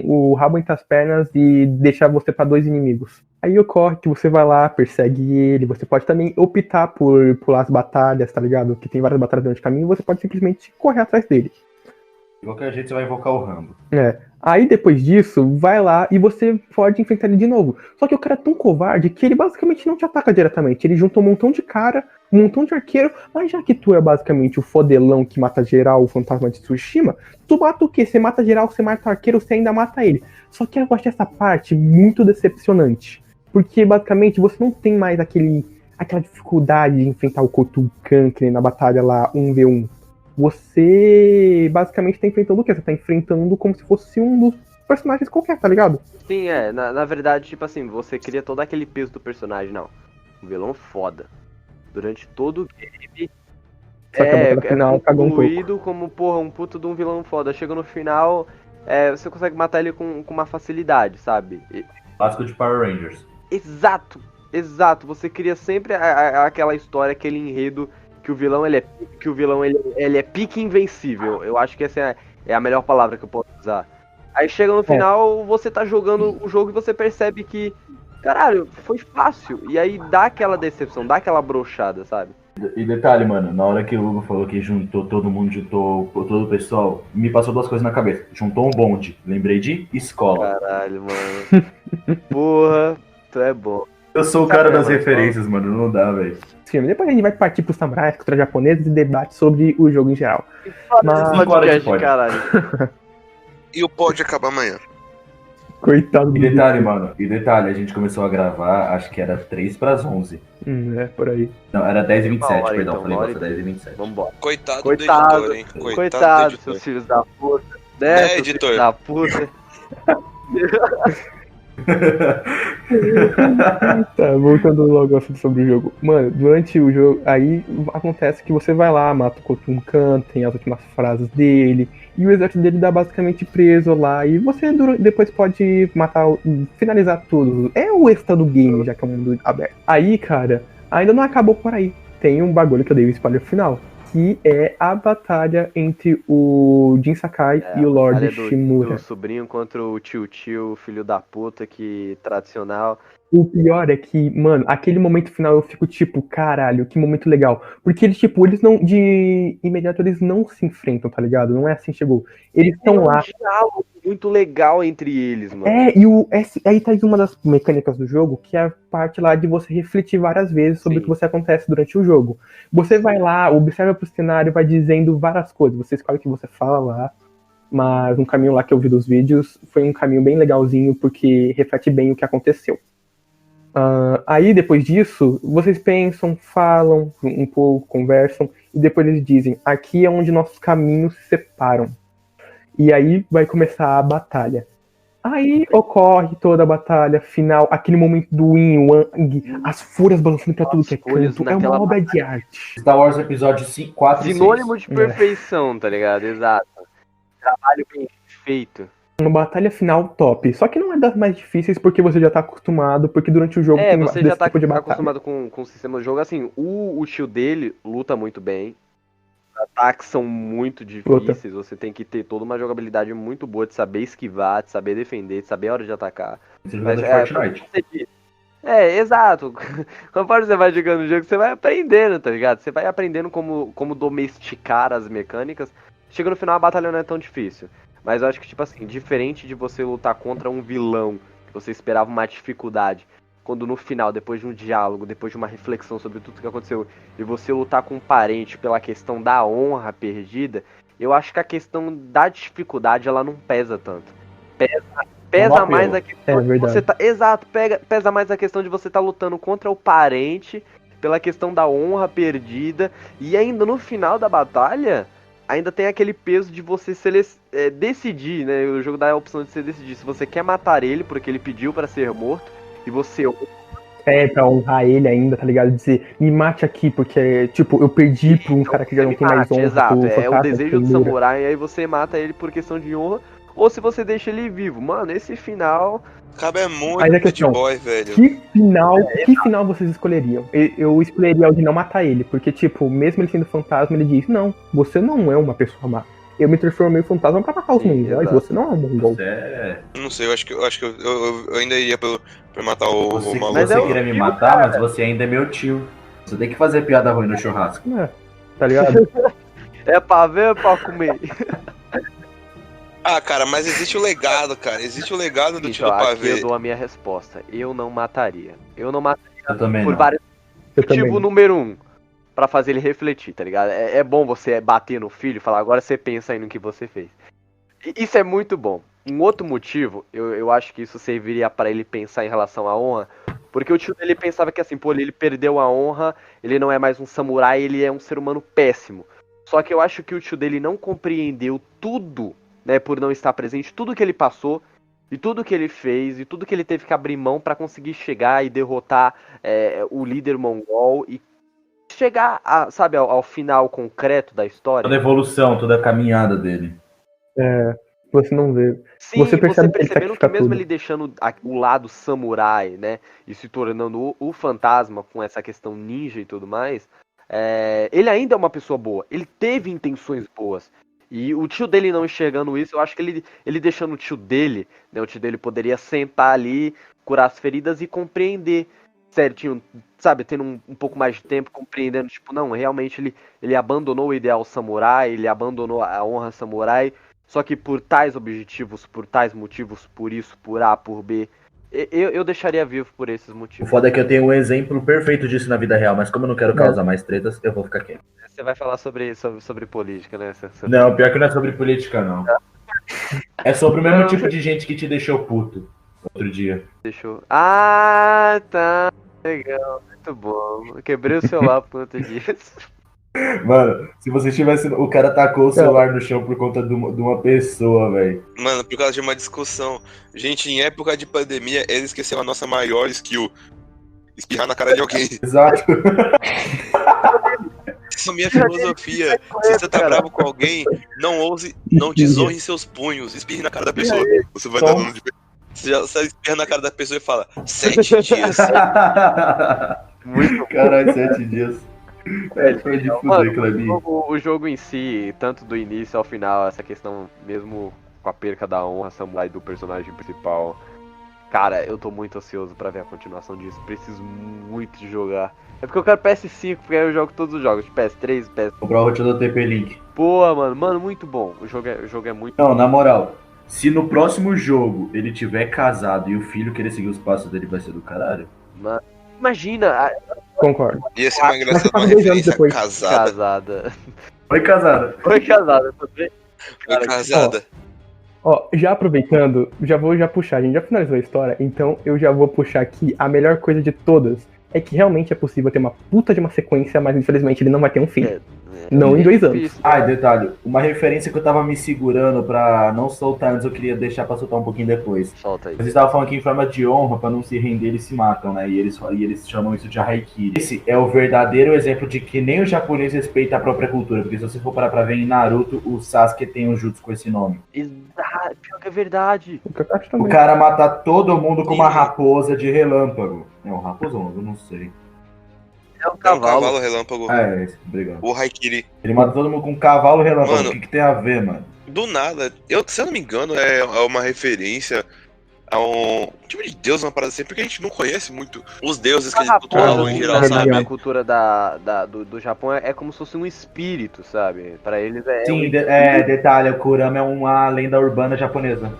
o rabo entre as pernas e deixa você pra 2 inimigos. Aí ocorre que você vai lá, persegue ele, você pode também optar por pular as batalhas, tá ligado? Que tem várias batalhas durante o caminho, você pode simplesmente correr atrás dele. De qualquer jeito você vai invocar o Rambo. Aí depois disso, vai lá e você pode enfrentar ele de novo. Só que o cara é tão covarde que ele basicamente não te ataca diretamente. Ele junta um montão de cara, um montão de arqueiro, mas já que tu é basicamente o fodelão que mata geral, o fantasma de Tsushima, tu mata o quê? Você mata geral, você mata o arqueiro, você ainda mata ele. Só que eu acho essa parte muito decepcionante. Porque basicamente você não tem mais aquela dificuldade de enfrentar o Kotukan, que nem na batalha lá 1v1. Você basicamente tá enfrentando o quê? Você tá enfrentando como se fosse um dos personagens qualquer, tá ligado? Sim, na verdade, tipo assim, você cria todo aquele peso do personagem, não. Um vilão foda. Durante todo o game. Só que a batalha final cagou um pouco. Concluído como, porra, um puto de um vilão foda. Chega no final, você consegue matar ele com uma facilidade, sabe? Clássico de Power Rangers. Exato. Você cria sempre aquela história, aquele enredo que o vilão ele é pique invencível. Eu acho que essa é a melhor palavra que eu posso usar. Aí chega no final, você tá jogando o jogo e você percebe que, caralho, foi fácil. E aí dá aquela decepção, dá aquela brochada, sabe? E detalhe, mano, na hora que o Hugo falou que juntou todo mundo, juntou todo o pessoal, me passou duas coisas na cabeça. Juntou um bonde, lembrei de escola. Caralho, mano. Porra, tu é bom. Eu sou o cara das referências, mano, não dá, velho. Depois a gente vai partir pros samurais, cultura japonesa e debate sobre o jogo em geral. Mas... Podcast, caralho. E o pod acaba amanhã. Coitado do E detalhe, mano, a gente começou a gravar, acho que era 3:11. Por aí. Não, era 10h27, hora, perdão, então, falei uma hora bosta, 10h27. Vambora. Coitado, Coitado, do editor, hein? Coitado, do editor. seus filhos da puta. Né, Seus editor? filhos da puta. Tá, voltando logo ao assunto sobre o jogo. Mano, durante o jogo, aí acontece que você vai lá, mata o Khotun-Khan, tem as últimas frases dele, e o exército dele dá basicamente preso lá, e você depois pode matar, finalizar tudo. É o extra do game, já que é um mundo aberto. Aí, cara, ainda não acabou por aí. Tem um bagulho que eu dei o spoiler final, que é a batalha entre o Jin Sakai e o Lord Shimura. O sobrinho contra o tio, filho da puta, que tradicional. O pior é que, mano, aquele momento final eu fico tipo, caralho, que momento legal. Porque eles, tipo, eles não, de imediato, eles não se enfrentam, tá ligado? Não é assim, chegou. Eles estão lá. Um diálogo muito legal entre eles, mano. Aí tá uma das mecânicas do jogo, que é a parte lá de você refletir várias vezes sobre o que você acontece durante o jogo. Você vai lá, observa pro cenário, vai dizendo várias coisas. Você escolhe o que você fala lá. Mas um caminho lá que eu vi dos vídeos foi um caminho bem legalzinho, porque reflete bem o que aconteceu. Aí, depois disso, vocês pensam, falam um pouco, conversam, e depois eles dizem, aqui é onde nossos caminhos se separam. E aí vai começar a batalha. Aí ocorre toda a batalha final, aquele momento do Yin Wang, as fúrias balançando pra tudo que é canto, é uma obra de arte. Star Wars Episódio 4 e 6. Sinônimo de perfeição, tá ligado? Exato. Trabalho bem feito. Uma batalha final top. Só que não é das mais difíceis porque você já tá acostumado, porque durante o jogo tem você já tá tipo de batalha. acostumado com o sistema do jogo. Assim, o tio dele luta muito bem. Os ataques são muito difíceis. Você tem que ter toda uma jogabilidade muito boa de saber esquivar, de saber defender, de saber a hora de atacar. Mas Fortnite. Exato. Conforme você vai jogando o jogo, você vai aprendendo, tá ligado? Você vai aprendendo como domesticar as mecânicas. Chega no final, a batalha não é tão difícil. Mas eu acho que, tipo assim, diferente de você lutar contra um vilão, que você esperava uma dificuldade, quando no final, depois de um diálogo, depois de uma reflexão sobre tudo que aconteceu, e você lutar com um parente pela questão da honra perdida, eu acho que a questão da dificuldade, ela não pesa tanto. Pesa mais a questão de você tá... Exato, pesa mais a questão de você estar lutando contra o parente, pela questão da honra perdida, e ainda no final da batalha... ainda tem aquele peso de você decidir, né? O jogo dá a opção de você decidir se você quer matar ele porque ele pediu pra ser morto e você... pra honrar ele ainda, tá ligado? Dizer, me mate aqui porque, tipo, eu perdi pra um cara que já não tem mais honra. Exato, é o desejo do samurai e aí você mata ele por questão de honra ou se você deixa ele vivo. Mano, esse final... Cabe é muito bad boy, velho. Que final vocês escolheriam? Eu escolheria o de não matar ele, porque, tipo, mesmo ele sendo fantasma, ele diz, não, você não é uma pessoa má. Eu me transformei em fantasma pra matar os mongóis, você não é um mongol. Não sei, eu acho que eu ainda iria pra matar o maluco. Você queria me matar, mas você ainda é meu tio. Você tem que fazer piada ruim no churrasco. Tá ligado? É pra ver ou pra comer? Ah, cara, mas existe o legado, cara. Existe o legado do tio do pavê. Eu dou a minha resposta. Eu não mataria. Eu não mataria. Eu também por não. vários motivos. Número 1, pra fazer ele refletir, tá ligado? É bom você bater no filho e falar, agora você pensa aí no que você fez. Isso é muito bom. Um outro motivo, eu acho que isso serviria pra ele pensar em relação à honra, porque o tio dele pensava que assim, pô, ele perdeu a honra, ele não é mais um samurai, ele é um ser humano péssimo. Só que eu acho que o tio dele não compreendeu tudo, né, por não estar presente, tudo que ele passou, e tudo que ele fez, e tudo que ele teve que abrir mão pra conseguir chegar e derrotar o líder mongol, e chegar, sabe, ao final concreto da história. Toda a evolução, toda a caminhada dele. Você não vê. Sim, você percebendo que mesmo tudo. ele deixando o lado samurai, né, e se tornando o fantasma com essa questão ninja e tudo mais, ele ainda é uma pessoa boa, ele teve intenções boas. E o tio dele não enxergando isso, eu acho que ele deixando o tio dele, né? O tio dele poderia sentar ali, curar as feridas e compreender certinho, sabe? Tendo um pouco mais de tempo, compreendendo, tipo, não, realmente ele abandonou o ideal samurai, ele abandonou a honra samurai, só que por tais objetivos, por tais motivos, por isso, por A, por B, eu deixaria vivo por esses O motivos. foda é que eu tenho um exemplo perfeito disso na vida real, mas como eu não quero causar mais tretas, eu vou ficar quieto. Você vai falar sobre política, né? Não, pior que não é sobre política, não. É sobre o mesmo tipo de gente que te deixou puto outro dia. Deixou. Ah, tá. Legal, muito bom. Eu quebrei o celular por conta disso. Mano, se você tivesse. O cara tacou o celular no chão por conta de uma pessoa, velho. Mano, por causa de uma discussão. Gente, em época de pandemia, ele esqueceu a nossa maior skill. Espirrar na cara de alguém. Exato. Essa é a minha filosofia. Se você tá bravo com alguém, não desonre seus punhos. Espirre na cara da pessoa. Você vai dar nome de... Você espirra na cara da pessoa e fala 7 dias. Muito Caralho, 7 dias. Foi de fuder, Clebinho. O jogo em si, tanto do início ao final, essa questão, mesmo com a perca da honra samurai do personagem principal, cara, eu tô muito ansioso pra ver a continuação disso. Preciso muito de jogar. É porque eu quero PS5, porque aí eu jogo todos os jogos, PS3, PS... Comprar o roteiro do TP Link. Pô, mano, muito bom. O jogo é muito Não, na moral, se no próximo jogo ele tiver casado e o filho querer seguir os passos dele, vai ser do caralho. Mano, imagina, Concordo. Ia ser uma engraçada, uma 2 anos referência depois. casada. Foi casada. Foi casada, também. Foi casada. Ó, já aproveitando, já vou puxar, a gente já finalizou a história, então eu já vou puxar aqui a melhor coisa de todas. É que realmente é possível ter uma puta de uma sequência, mas infelizmente ele não vai ter um fim. Não em 2 anos. Ah, e detalhe, uma referência que eu tava me segurando pra não soltar antes, eu queria deixar pra soltar um pouquinho depois. Solta aí. Vocês estavam falando que em forma de honra, pra não se render, eles se matam, né? E eles chamam isso de haikiri. Esse é o verdadeiro exemplo de que nem o japonês respeita a própria cultura, porque se você for parar pra ver em Naruto, o Sasuke tem um jutsu com esse nome. Exato, pior que é verdade. O Kakashi O também. cara mata todo mundo com uma raposa de relâmpago. Não, raposão, eu não sei. É um É um cavalo. cavalo relâmpago. É esse, obrigado. O Haikiri. Ele mata todo mundo com um cavalo relâmpago. Mano. O que tem a ver, mano? Do nada, se eu não me engano, é uma referência a um tipo de deus, uma parada assim, porque a gente não conhece muito os deuses que eles controlam em geral, na sabe? cultura do Japão é como se fosse um espírito, sabe? Pra eles é. Sim, um detalhe, o Kurama é uma lenda urbana japonesa.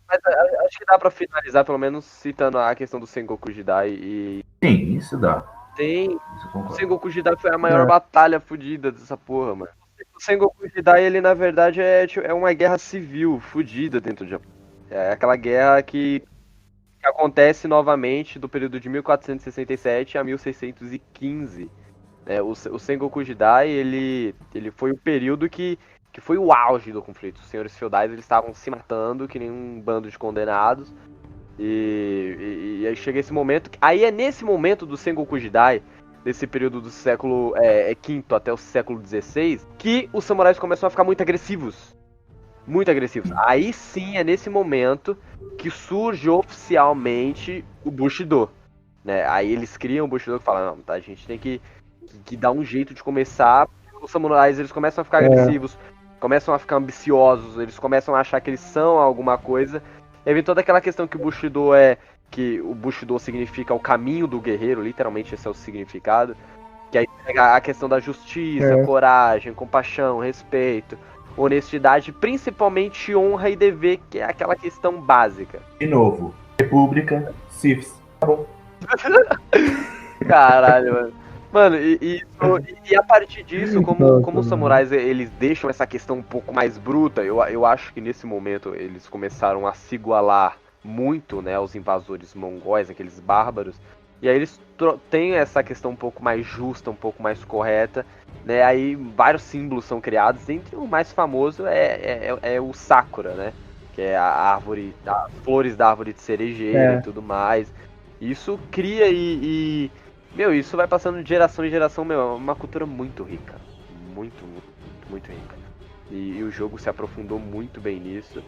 Mas acho que dá pra finalizar, pelo menos, citando a questão do Sengoku Jidai e. Sim, isso dá. Tem. Isso eu O concordo. Sengoku Jidai foi a maior batalha fodida dessa porra, mano. O Sengoku Jidai, ele na verdade é uma guerra civil fodida dentro do Japão. É aquela guerra que acontece novamente do período de 1467 a 1615. O Sengoku Jidai, ele foi o período que foi o auge do conflito. Os senhores feudais, eles estavam se matando que nem um bando de condenados. E aí chega esse momento. Aí é nesse momento do Sengoku Jidai, desse período do século V até o século XVI, que os samurais começam a ficar muito agressivos. Muito agressivos. Aí sim é nesse momento que surge oficialmente o Bushido. Né? Aí eles criam o Bushido e falam, não, tá, a gente tem que dar um jeito de começar. Os samurais, eles começam a ficar agressivos, começam a ficar ambiciosos, eles começam a achar que eles são alguma coisa. E aí vem toda aquela questão que o Bushido que o Bushido significa o caminho do guerreiro, literalmente esse é o significado. Que aí pega a questão da justiça, coragem, compaixão, respeito, honestidade, principalmente honra e dever, que é aquela questão básica. De novo, República, CIFs. Tá bom. Caralho, mano. Mano, e a partir disso, como os samurais eles deixam essa questão um pouco mais bruta, eu acho que nesse momento eles começaram a se igualar muito, né, aos invasores mongóis, aqueles bárbaros, e aí eles têm essa questão um pouco mais justa, um pouco mais correta, né, aí vários símbolos são criados, entre o mais famoso é o Sakura, né, que é a árvore, as flores da árvore de cerejeira e tudo mais. Isso cria meu, isso vai passando de geração em geração, meu, é uma cultura muito rica. Muito rica. E o jogo se aprofundou muito bem nisso.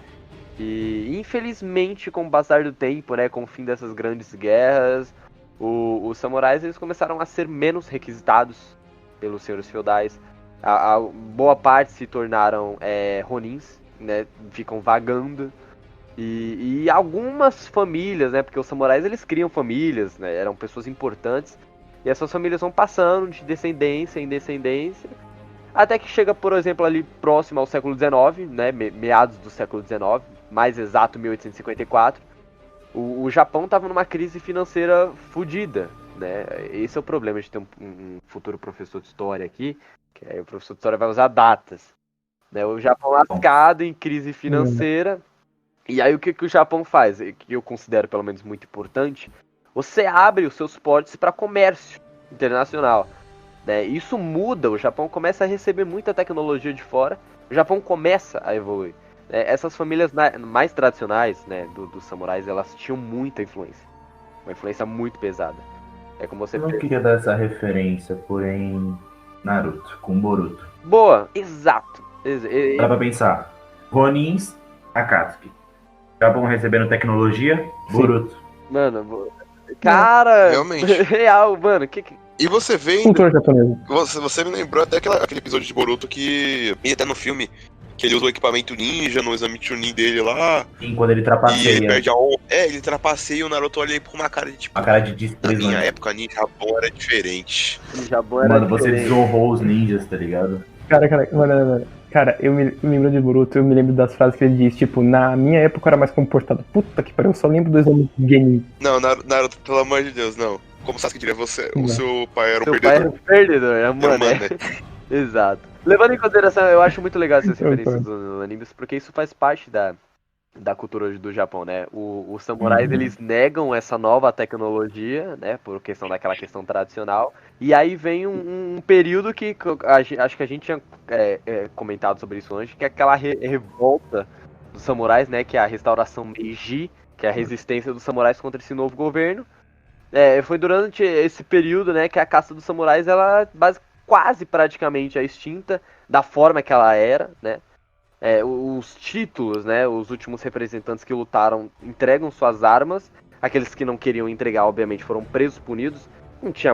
E infelizmente, com o passar do tempo, né, com o fim dessas grandes guerras, Os samurais eles começaram a ser menos requisitados pelos senhores feudais. A boa parte se tornaram ronins, né? Ficam vagando. E algumas famílias, né? Porque os samurais eles criam famílias, né? Eram pessoas importantes. E essas famílias vão passando de descendência em descendência. Até que chega, por exemplo, ali próximo ao século XIX, né? Meados do século XIX, mais exato 1854. O Japão estava numa crise financeira fodida, né? Esse é o problema de ter um futuro professor de história aqui, que aí o professor de história vai usar datas, né? O Japão lascado em crise financeira, e aí o que o Japão faz, que eu considero pelo menos muito importante, você abre os seus portos para comércio internacional, né? Isso muda, o Japão começa a receber muita tecnologia de fora, o Japão começa a evoluir. Essas famílias mais tradicionais, né, dos samurais, elas tinham muita influência. Uma influência muito pesada. É como você... Eu não queria dar essa referência, porém... Naruto, com Boruto. Boa, exato. Dá pra pensar. Ronins, Akatsuki. Japão recebendo tecnologia, Boruto. Mano, cara... Realmente. Real, mano. E você vê... Cultura japonesa. Você me lembrou até aquele episódio de Boruto que... E até no filme... Que ele usa o equipamento ninja no exame Chunin dele lá. Sim, quando ele trapaceia. E ele perde a honra. Ele trapaceia e o Naruto olha aí com uma cara de tipo... Uma cara de Na desprezo. minha época, ninja Japão era diferente. Japão era Mano, você diferente. desonrou os ninjas, tá ligado? Cara, eu me lembro de Boruto, eu me lembro das frases que ele diz, tipo, na minha época eu era mais comportado. Puta que pariu, eu só lembro do exame Genin. Não, Naruto, pelo amor de Deus, não. Como Sasuke diria, o Não. seu pai era um Seu pai era perdedor. um perdedor, é um Era um mané. mané. Exato. Levando em consideração, eu acho muito legal essas Eu referências também. dos animes, porque isso faz parte da cultura hoje do Japão, né? Os samurais, eles negam essa nova tecnologia, né? Por questão daquela questão tradicional. E aí vem um período que acho que a gente tinha comentado sobre isso antes, que é aquela revolta dos samurais, né? Que é a restauração Meiji, que é a resistência dos samurais contra esse novo governo. Foi durante esse período, né, que a caça dos samurais, ela quase praticamente é extinta da forma que ela era, né? Os títulos, né, os últimos representantes que lutaram entregam suas armas, aqueles que não queriam entregar, obviamente, foram presos, punidos. Não tinha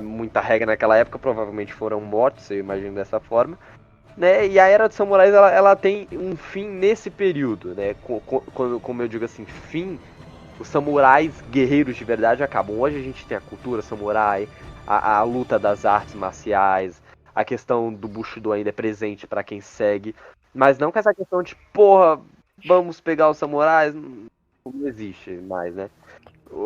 muita regra naquela época, provavelmente foram mortos, eu imagino dessa forma. Né? E a Era dos Samurais, ela tem um fim nesse período, né? Quando, como eu digo assim, fim... Os samurais guerreiros de verdade acabam. Hoje a gente tem a cultura samurai, a luta das artes marciais, a questão do Bushido ainda é presente pra quem segue. Mas não com essa questão de, porra, vamos pegar os samurais. Não existe mais, né?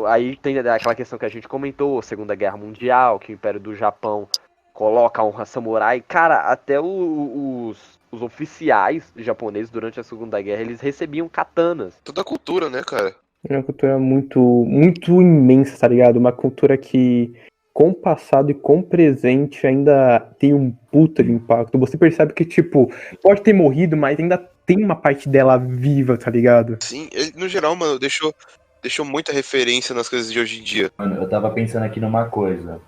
Aí tem aquela questão que a gente comentou, Segunda Guerra Mundial, que o Império do Japão coloca a honra samurai. Cara, até os oficiais japoneses durante a Segunda Guerra, eles recebiam katanas. Toda a cultura, né, cara? É uma cultura muito, muito imensa, tá ligado? Uma cultura que, com o passado e com o presente, ainda tem um puta de impacto. Você percebe que, tipo, pode ter morrido, mas ainda tem uma parte dela viva, tá ligado? Sim, ele, no geral, mano, deixou muita referência nas coisas de hoje em dia. Mano, eu tava pensando aqui numa coisa.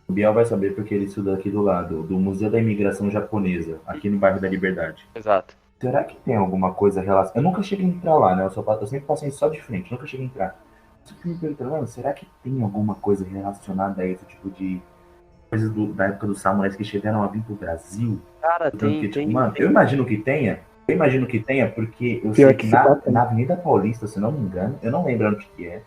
O Biel vai saber porque ele estuda aqui do lado, do Museu da Imigração Japonesa, aqui no bairro da Liberdade. Exato. Será que tem alguma coisa relacionada? Eu nunca cheguei a entrar lá, né? Eu sempre passei só de frente, nunca cheguei a entrar. Eu fico me perguntando, mano, será que tem alguma coisa relacionada a esse tipo de coisas da época dos samurais que chegaram a vir pro Brasil? Cara, Mano, eu imagino que tenha. Porque eu Pior sei que que se passa, né? na Avenida Paulista, se eu não me engano, eu não lembro onde que é,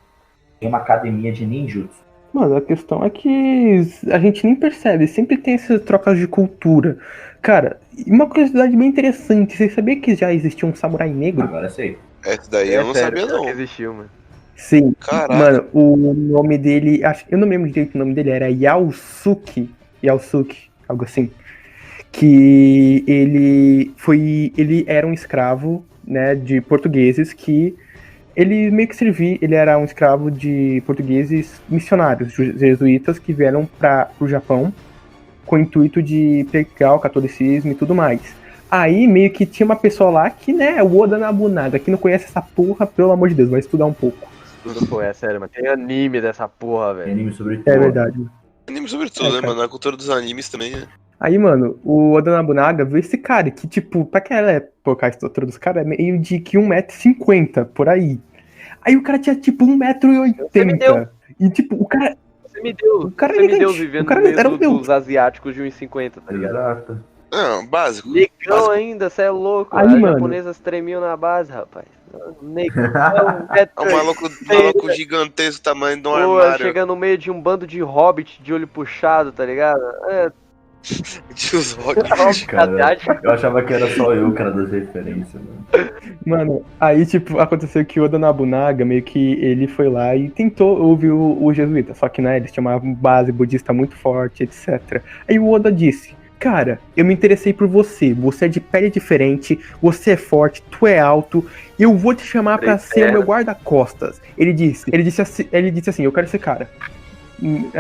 tem uma academia de ninjutsu. Mas a questão é que a gente nem percebe, sempre tem essas trocas de cultura. Cara, uma curiosidade bem interessante, você sabia que já existia um samurai negro? Agora eu sei. Essa daí eu não sério, sabia, pior não. que existiu, mano. Sim, Caraca. mano, o nome dele, eu não me lembro direito o nome dele, era Yasuke, algo assim. Que ele era um escravo, né, de portugueses que ele meio que ele era um escravo de portugueses missionários, jesuítas, que vieram pro Japão com o intuito de pregar o catolicismo e tudo mais. Aí meio que tinha uma pessoa lá que, né, o Oda Nobunaga, que não conhece essa porra, pelo amor de Deus, vai estudar um pouco. Tudo foi, é sério, mano. Tem anime dessa porra, Tem velho. anime sobre tudo. É verdade. Anime sobretudo, né, cara. mano? A cultura dos animes também, né? Aí, mano, o Oda Nobunaga viu esse cara que, tipo, pra aquela época, a estrutura dos caras é meio de que 1,50 m por aí. Aí o cara tinha tipo Você me deu. 1,80 m. E tipo, o cara. Você me deu. O cara Você me deu gigante. vivendo O cara no meio era um deus. dos asiáticos de 1,50 m, tá ligado? Exato. Não, básico. Negão Básico. ainda, você é louco. Aí, As mano. japonesas tremiam na base, rapaz. Negão, É um maluco gigantesco, tamanho de um Pô, armário. chega no meio de um bando de hobbit de olho puxado, tá ligado? É, De os rock. Cara, eu achava que era só eu, cara, das referências, mano. Mano, aí, tipo, aconteceu que o Oda Nobunaga, meio que ele foi lá e tentou ouvir o jesuíta, só que, né, eles tinham uma base budista muito forte, etc. Aí o Oda disse, cara, eu me interessei por você, você é de pele diferente, você é forte, tu é alto, eu vou te chamar pra ser o meu guarda-costas. Ele disse assim, eu quero esse cara.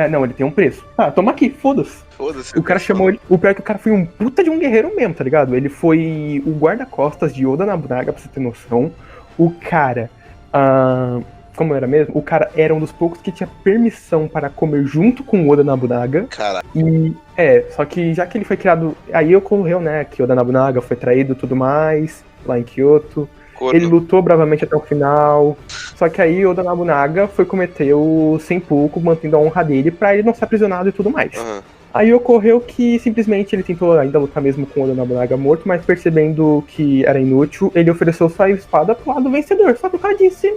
Não, ele tem um preço. Tá, toma aqui, foda-se. Foda-se. O cara chamou ele. O pior é que o cara foi um puta de um guerreiro mesmo, tá ligado? Ele foi o guarda-costas de Oda Nobunaga, pra você ter noção. O cara. Como era mesmo? O cara era um dos poucos que tinha permissão para comer junto com o Oda Nobunaga. Caralho. E. Só que já que ele foi criado. Aí ocorreu, né? Que Oda Nobunaga foi traído e tudo mais. Lá em Kyoto. Ele lutou bravamente até o final. Só que aí Oda Nobunaga foi cometer o seppuku, mantendo a honra dele pra ele não ser aprisionado e tudo mais. Uhum. Aí ocorreu que simplesmente ele tentou ainda lutar mesmo com o Oda Nobunaga morto, mas percebendo que era inútil, ele ofereceu sua espada pro lado vencedor. Só que o cara disse,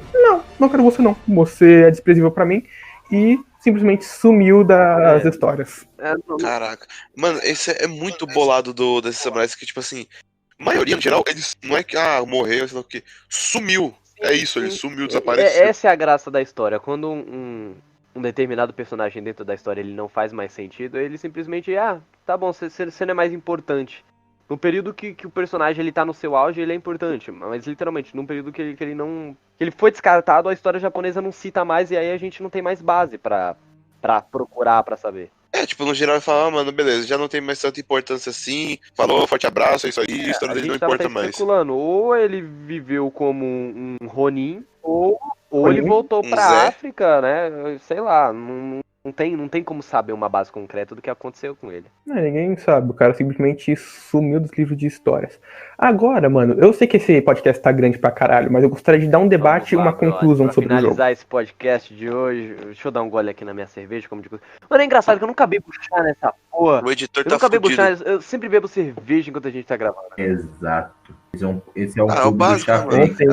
não quero você não. Você é desprezível pra mim. E simplesmente sumiu das histórias. Caraca. Mano, esse é muito bolado desses samurais que, tipo assim, a maioria, no geral, eles não é que, morreu, sei lá o que, sumiu. É isso, ele sumiu, desapareceu. Essa é a graça da história. Quando um determinado personagem dentro da história ele não faz mais sentido, ele simplesmente, tá bom, você não é mais importante. No período que o personagem ele tá no seu auge, ele é importante. Mas literalmente, num período que ele foi descartado, a história japonesa não cita mais e aí a gente não tem mais base pra procurar, pra saber. Tipo, no geral, ele fala, mano, beleza, já não tem mais tanta importância assim. Falou, forte abraço, é isso aí, a história dele não importa mais. Especulando, ou ele viveu como um Ronin, ou ele voltou pra Zé. África, né? Sei lá, não tem como saber uma base concreta do que aconteceu com ele. Ninguém sabe, o cara simplesmente sumiu dos livros de histórias. Agora, mano, eu sei que esse podcast tá grande pra caralho, mas eu gostaria de dar um debate e uma conclusão sobre o jogo. Pra finalizar esse podcast de hoje, deixa eu dar um gole aqui na minha cerveja, como de coisa. Mano, é engraçado que eu nunca bebo chá nessa porra. O editor Eu tá nunca bebo fudido. chá, eu sempre bebo cerveja enquanto a gente tá gravando. Exato. Esse é o É o clube do básico, chá mano. fake.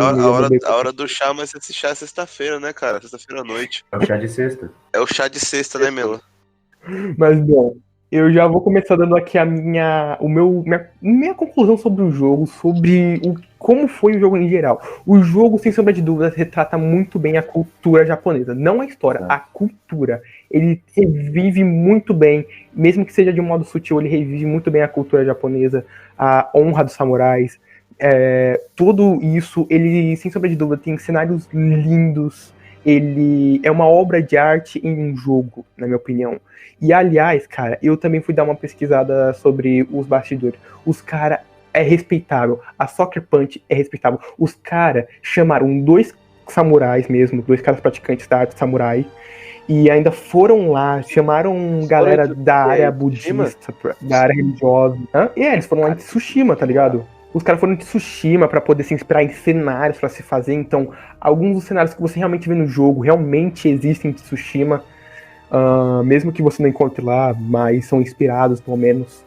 A hora do chá, mas esse chá é sexta-feira, né, cara? Sexta-feira à noite. É o chá de sexta. É o chá de sexta, né, Melo? Mas, bom, eu já vou começar dando aqui minha conclusão sobre o jogo, sobre como foi o jogo em geral. O jogo, sem sombra de dúvidas, retrata muito bem a cultura japonesa. Não a história, a cultura. Ele revive muito bem, mesmo que seja de um modo sutil, ele revive muito bem a cultura japonesa, a honra dos samurais. Tudo isso, ele, sem sombra de dúvida, tem cenários lindos. Ele é uma obra de arte em um jogo, na minha opinião. E, aliás, cara, eu também fui dar uma pesquisada sobre os bastidores. Os caras é respeitável. A Soccer Punch é respeitável. Os caras chamaram 2 samurais mesmo, 2 caras praticantes da arte samurai. E ainda foram lá, chamaram galera da área budista, da área religiosa. Eles foram lá em Tsushima, tá ligado? Os caras foram de Tsushima pra poder se inspirar em cenários pra se fazer. Então, alguns dos cenários que você realmente vê no jogo realmente existem em Tsushima. Mesmo que você não encontre lá, mas são inspirados, pelo menos.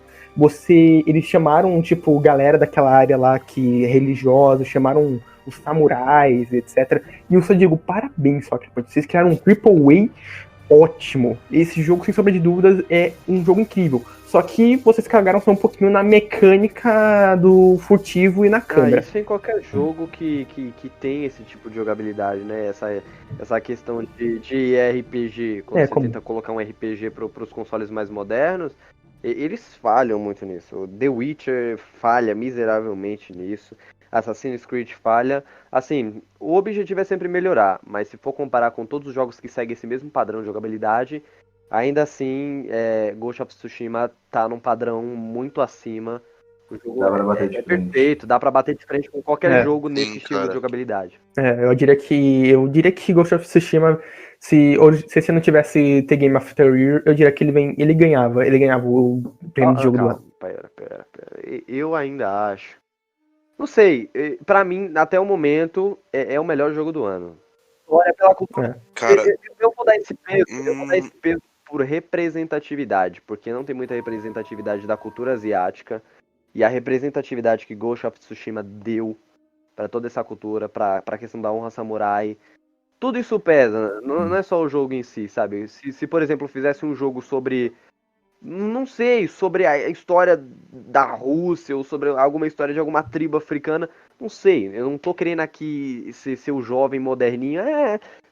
Eles chamaram, tipo, galera daquela área lá que é religiosa, chamaram os samurais, etc. E eu só digo, parabéns, Soccer Punch. Vocês criaram um AAA ótimo. Esse jogo, sem sombra de dúvidas, é um jogo incrível. Só que vocês cagaram só um pouquinho na mecânica do furtivo e na câmera. Isso em qualquer jogo que tem esse tipo de jogabilidade, né? Essa questão de RPG, quando você tenta colocar um RPG pros consoles mais modernos, eles falham muito nisso. The Witcher falha miseravelmente nisso. Assassin's Creed falha. Assim, o objetivo é sempre melhorar, mas se for comparar com todos os jogos que seguem esse mesmo padrão de jogabilidade, ainda assim, Ghost of Tsushima tá num padrão muito acima. O jogo Dá pra bater de frente. Perfeito, dá pra bater de frente com qualquer jogo nesse estilo de jogabilidade. Eu diria que Ghost of Tsushima, se você não tivesse The Game of the Year, eu diria que ele ganhava o prêmio de jogo do ano. Pera. Eu ainda acho. Não sei, pra mim, até o momento, é o melhor jogo do ano. história, pela cultura. Cara, Eu vou dar esse peso, por representatividade, porque não tem muita representatividade da cultura asiática, e a representatividade que Ghost of Tsushima deu pra toda essa cultura, pra questão da honra samurai, tudo isso pesa, não é só o jogo em si, sabe? Se por exemplo, fizesse um jogo sobre, não sei, sobre a história da Rússia, ou sobre alguma história de alguma tribo africana, não sei, eu não tô querendo aqui ser o jovem moderninho,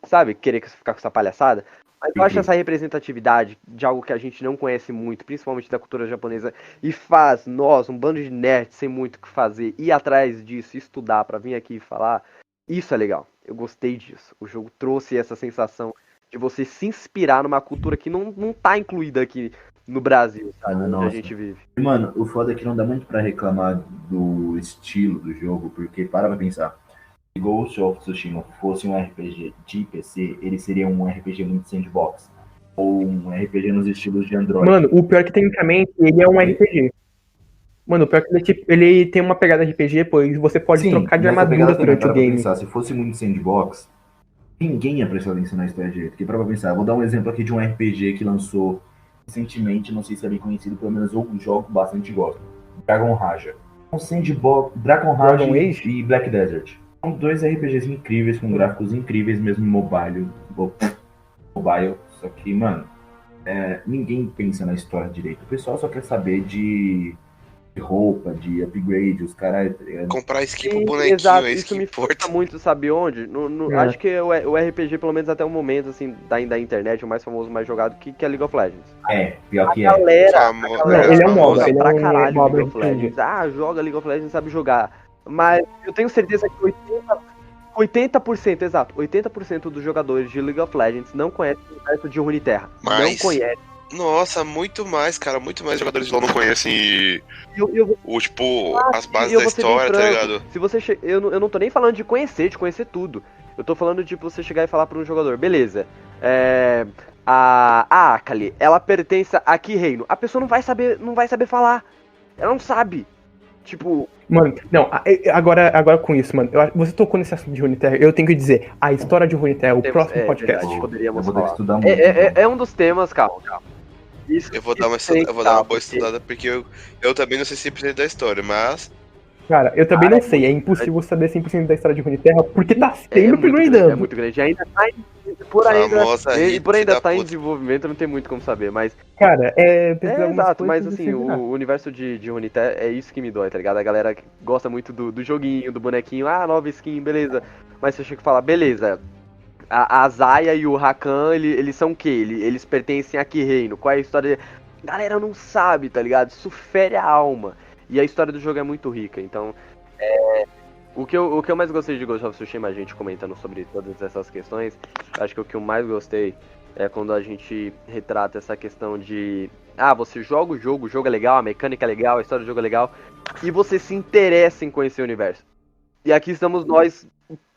sabe, querer ficar com essa palhaçada, mas eu acho essa representatividade de algo que a gente não conhece muito, principalmente da cultura japonesa, e faz nós, um bando de nerds sem muito o que fazer, ir atrás disso, estudar pra vir aqui e falar, isso é legal. Eu gostei disso. O jogo trouxe essa sensação de você se inspirar numa cultura que não tá incluída aqui no Brasil, sabe? Onde a Nossa. gente vive. Mano, o foda é que não dá muito pra reclamar do estilo do jogo, porque para pra pensar. Se Ghost of Tsushima fosse um RPG de PC, ele seria um RPG muito sandbox. Ou um RPG nos estilos de Android. Mano, o pior é que tecnicamente ele é um RPG. Mano, o pior é que ele tem uma pegada de RPG, pois você pode trocar de nessa armadura pegada também, durante o para pra game. pensar, se fosse muito sandbox, ninguém ia prestar atenção na história direito. Porque para pra pensar, vou dar um exemplo aqui de um RPG que lançou recentemente, não sei se é bem conhecido, pelo menos eu jogo bastante gosto. Dragon Raja. Um sandbox, Dragon Raja e Black Desert. São dois RPGs incríveis, com gráficos incríveis, mesmo mobile. Só que, mano, ninguém pensa na história direito. O pessoal só quer saber de roupa, de upgrade, os caras... comprar skin pro bonequinho, exato, é isso isso que me importa. importa muito, sabe onde? Acho que o RPG, pelo menos até o momento, assim, da internet, o mais famoso, mais jogado, que é League of Legends. Pior que a galera, ele é um MOBA, ele é pra um caralho MOBA League of Legends. Joga League of Legends, sabe jogar. Mas eu tenho certeza que 80%, exato, 80% dos jogadores de League of Legends não conhecem o universo de Runeterra. Não conhecem. Nossa, muito mais, cara, muito mais jogadores de LoL não conhecem as bases da história, tá ligado? Se você eu não tô nem falando de conhecer tudo. Eu tô falando de você chegar e falar pra um jogador, beleza, a Akali, ela pertence a que reino? A pessoa não vai saber falar. Ela não sabe. Tipo... Mano, não, agora com isso, mano, você tocou nesse assunto de Runeterra, eu tenho que dizer, a história de Runeterra, o próximo podcast. Verdade, poderíamos eu vou ter falar. que estudar muito. É um dos temas, calma. Eu vou dar uma boa estudada, porque eu também não sei 100% da história, mas... Cara, eu também não sei, é impossível saber 100% da história de Runeterra, porque tá sempre upgradeando. É muito grande, ainda tá por ainda tá em desenvolvimento, não tem muito como saber, mas... Cara, exato, mas assim, o universo de Runeterra é isso que me dói, tá ligado? A galera gosta muito do joguinho, do bonequinho, nova skin, beleza. Mas você chega e fala, beleza, a Zaya e o Rakan, eles são o quê? Eles pertencem a que reino? Qual é a história? Galera não sabe, tá ligado? Isso fere a alma. E a história do jogo é muito rica, então... O que eu mais gostei de Ghost of Tsushima, a gente comentando sobre todas essas questões, acho que o que eu mais gostei é quando a gente retrata essa questão de... você joga o jogo é legal, a mecânica é legal, a história do jogo é legal, e você se interessa em conhecer o universo. E aqui estamos nós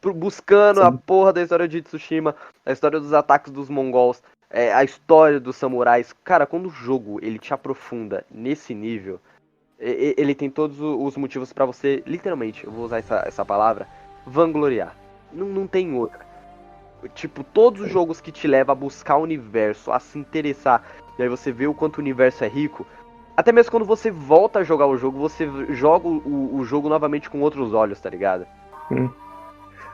buscando a porra da história de Tsushima, a história dos ataques dos mongols, a história dos samurais. Cara, quando o jogo ele te aprofunda nesse nível, ele tem todos os motivos pra você, literalmente, eu vou usar essa palavra, vangloriar. Não tem outra. Tipo, todos os jogos que te levam a buscar o universo, a se interessar, e aí você vê o quanto o universo é rico, até mesmo quando você volta a jogar o jogo, você joga o jogo novamente com outros olhos, tá ligado?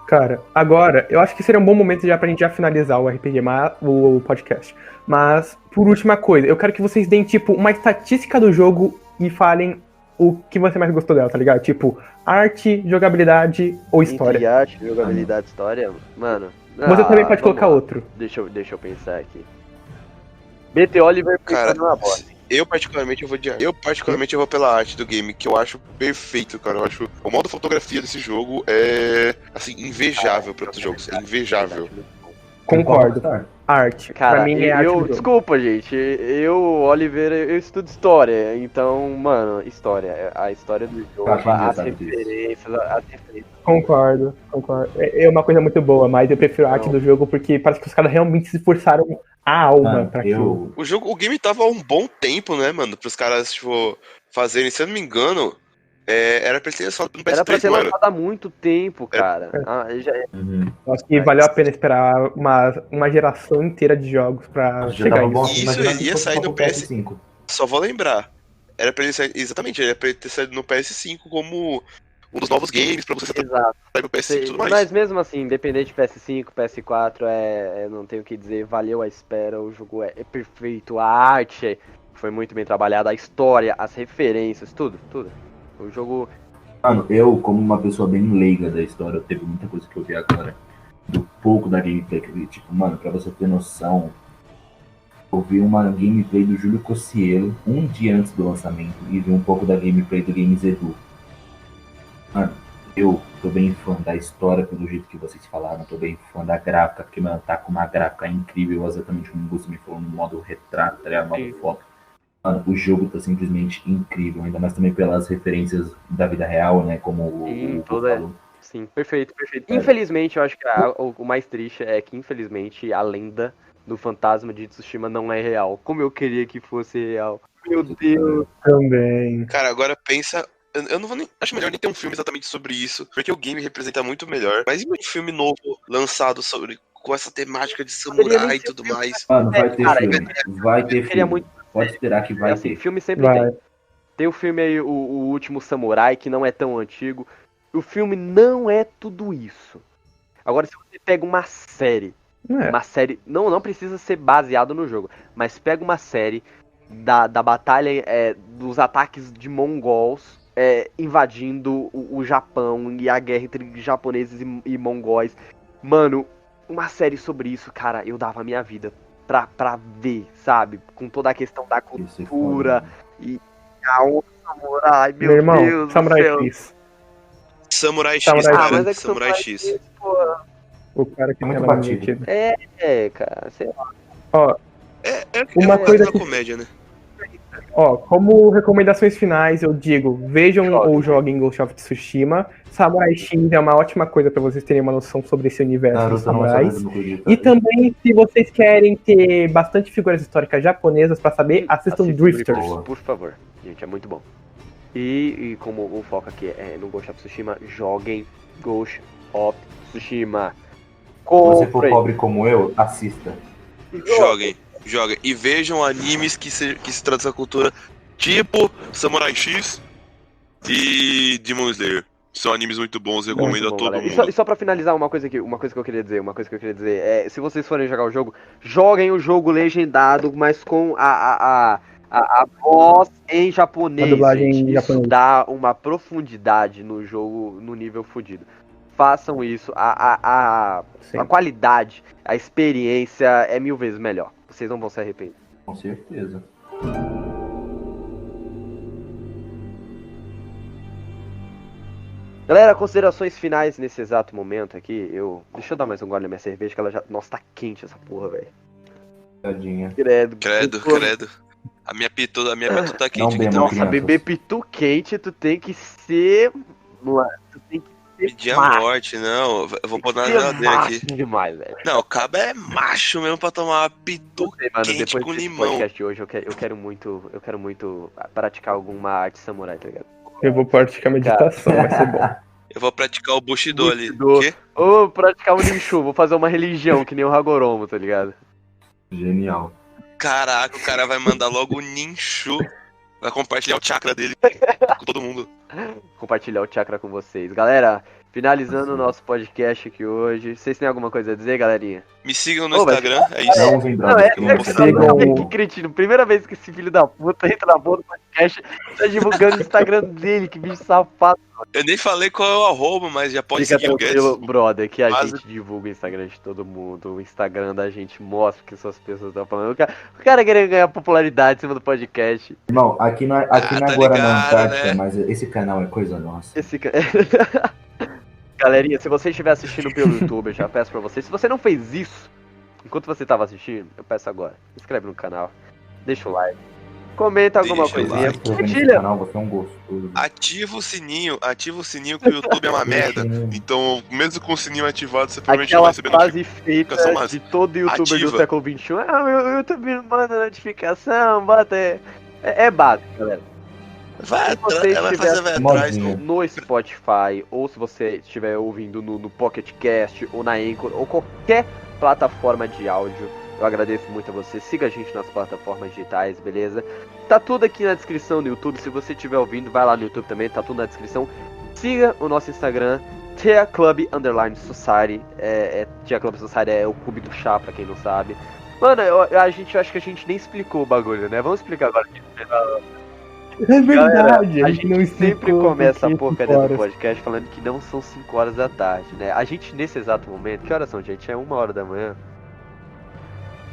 Cara, agora, eu acho que seria um bom momento já pra gente já finalizar o RPG, o podcast. Mas, por última coisa, eu quero que vocês deem, tipo, uma estatística do jogo e falem o que você mais gostou dela, tá ligado? Tipo, arte, jogabilidade ou história. Entre arte, jogabilidade, história, mano... Você também pode colocar outro. Deixa eu pensar aqui. BT Oliver pensando na bola. Eu particularmente eu vou pela arte do game, que eu acho perfeito, cara. Eu acho o modo fotografia desse jogo é assim invejável para outros jogos, é invejável. Concordo. Arte. Cara, pra mim é arte. Desculpa, gente. Oliver, eu estudo história. Então, mano, história. A história do jogo, as referências. Concordo. É uma coisa muito boa, mas eu prefiro a arte do jogo porque parece que os caras realmente se esforçaram a alma pra aquilo. O game tava há um bom tempo, né, mano? Pros caras, tipo, fazerem, se eu não me engano, Era pra ser só no PS3, Era pra ter não era? lançado há muito tempo, cara. Acho que valeu a pena esperar uma geração inteira de jogos pra Já chegar tava isso. bom. Isso, Imagina ele se ia fosse sair só no pro PS5. Só vou lembrar. Era pra ele sair, exatamente, era pra ele ter saído no PS5 como um dos novos games pra você Exato. sair pro PS5 e tudo mais. Mas mesmo assim, independente de PS5, PS4, não tenho o que dizer, valeu a espera, o jogo é perfeito, a arte foi muito bem trabalhada, a história, as referências, tudo. O jogo. Mano, eu, como uma pessoa bem leiga da história, eu teve muita coisa que eu vi agora. Do pouco da gameplay que eu vi. Tipo, mano, pra você ter noção, eu vi uma gameplay do Júlio Cocielo um dia antes do lançamento e vi um pouco da gameplay do Games Edu. Mano, eu tô bem fã da história pelo jeito que vocês falaram, tô bem fã da gráfica, porque, mano, tá com uma gráfica incrível, exatamente como o Gusto me falou, no modo retrato, no modo foto. Mano, o jogo tá simplesmente incrível, ainda mais também pelas referências da vida real, né, como o falou. Sim, perfeito. Infelizmente, eu acho que o mais triste é que, infelizmente, a lenda do fantasma de Tsushima não é real. Como eu queria que fosse real. Meu Deus. Também. Cara, agora pensa. Eu não vou nem. Acho melhor nem ter um filme exatamente sobre isso, porque o game representa muito melhor. Mas e um filme novo lançado com essa temática de samurai e tudo mais? Mano, vai ter cara, filme. Vai ter queria filme. muito. Pode esperar que vai Assim, ter. filme sempre tem. Tem o filme aí, o Último Samurai, que não é tão antigo. O filme não é tudo isso. Agora, se você pega uma série, não precisa ser baseado no jogo, mas pega uma série da batalha, dos ataques de mongols invadindo o Japão e a guerra entre japoneses e mongóis. Mano, uma série sobre isso, cara, eu dava a minha vida pra ver, sabe? Com toda a questão da cultura e a honra samurai, meu irmão, Deus Samurai do céu. X. Samurai X, Samurai cara. mas é que Samurai X. Porra. O cara que Muito tem batido. divertido. Cara, sei lá. Ó, É uma coisa da que... comédia, né? Ó, como recomendações finais, eu digo, vejam ou joguem Ghost of Tsushima. Samurai X é uma ótima coisa pra vocês terem uma noção sobre esse universo de samurais. E também, se vocês querem ter bastante figuras históricas japonesas pra saber, assistam Drifters. Por favor, gente, é muito bom. E como o foco aqui é no Ghost of Tsushima, joguem Ghost of Tsushima. Se você for pobre como eu, assista. Joguem. E vejam animes que se tratam dessa cultura, tipo Samurai X e Demon Slayer. São animes muito bons, recomendo a todo mundo. E só pra finalizar, uma coisa que eu queria dizer é, se vocês forem jogar o jogo, joguem o jogo legendado, mas com a voz em japonês, A dublagem gente. em Isso japonês. dá uma profundidade no jogo, no nível fodido. Façam isso, a qualidade, a experiência é 1000 vezes melhor. Vocês não vão se arrepender. Com certeza. Galera, considerações finais nesse exato momento aqui. Deixa eu dar mais um gole na minha cerveja, que ela já... Nossa, tá quente essa porra, velho. Tadinha. Credo. A minha pitu tá quente aqui também. Nossa, beber pitu quente, tu tem que ser... Tu tem que pedir a morte, não. Eu vou botar na geladeira aqui. Demais, velho. Não, o cabo é macho mesmo pra tomar pitu quente depois com desse limão. podcast de hoje, eu quero muito praticar alguma arte samurai, tá ligado? Eu vou praticar meditação, vai ser bom. Eu vou praticar o Bushido ali. Bushido. O quê? Ou praticar o Ninshu, vou fazer uma religião, que nem o Hagoromo, tá ligado? Genial. Caraca, o cara vai mandar logo o Ninshu. Vai compartilhar o chakra dele com todo mundo. Compartilhar o chakra com vocês. Galera, finalizando o nosso podcast aqui hoje. Vocês têm alguma coisa a dizer, galerinha? Me sigam no Instagram, é isso. Não usem drogas, que eu não vou sigam- Que cretino. Primeira vez que esse filho da puta entra na porra do podcast, tá divulgando o Instagram dele, que bicho safado. Eu nem falei qual é o arroba, mas já pode Fica seguir o Guedes. tranquilo, brother, que a Mas- gente divulga o Instagram de todo mundo. O Instagram da gente mostra o que as pessoas estão falando. O cara querendo ganhar popularidade em cima do podcast. Irmão, aqui não é tá agora na ligado, Antártica, né? mas esse canal é coisa nossa. Galerinha, se você estiver assistindo pelo YouTube, eu já peço pra você. Se você não fez isso enquanto você tava assistindo, eu peço agora. Se inscreve no canal, deixa o like, comenta alguma Deixa o coisinha, like. Nesse compartilha. canal você é um gostoso. Ativa o sininho que o YouTube é uma merda. Então, mesmo com o sininho ativado, você provavelmente não vai Aquela receber frase feita notificação, mas de todo youtuber do ativa. século XXI. O YouTube manda notificação, bota. É básico, galera. Vai, Se você vai estiver fazer vai atrás. modinha. no Spotify, ou se você estiver ouvindo no Pocket Cast, ou na Anchor, ou qualquer plataforma de áudio, eu agradeço muito a você. Siga a gente nas plataformas digitais, beleza? Tá tudo aqui na descrição do YouTube. Se você estiver ouvindo, vai lá no YouTube também, tá tudo na descrição. Siga o nosso Instagram, Tea Club Society. Tea Club Society é o clube do chá, pra quem não sabe. Mano, eu acho que a gente nem explicou o bagulho, né? Vamos explicar agora. É verdade, Galera, a gente não gente sempre explicou começa a porque porcaria do 5 horas. podcast falando que não são 5 horas da tarde, né? A gente, nesse exato momento, que horas são, gente? É 1 hora da manhã.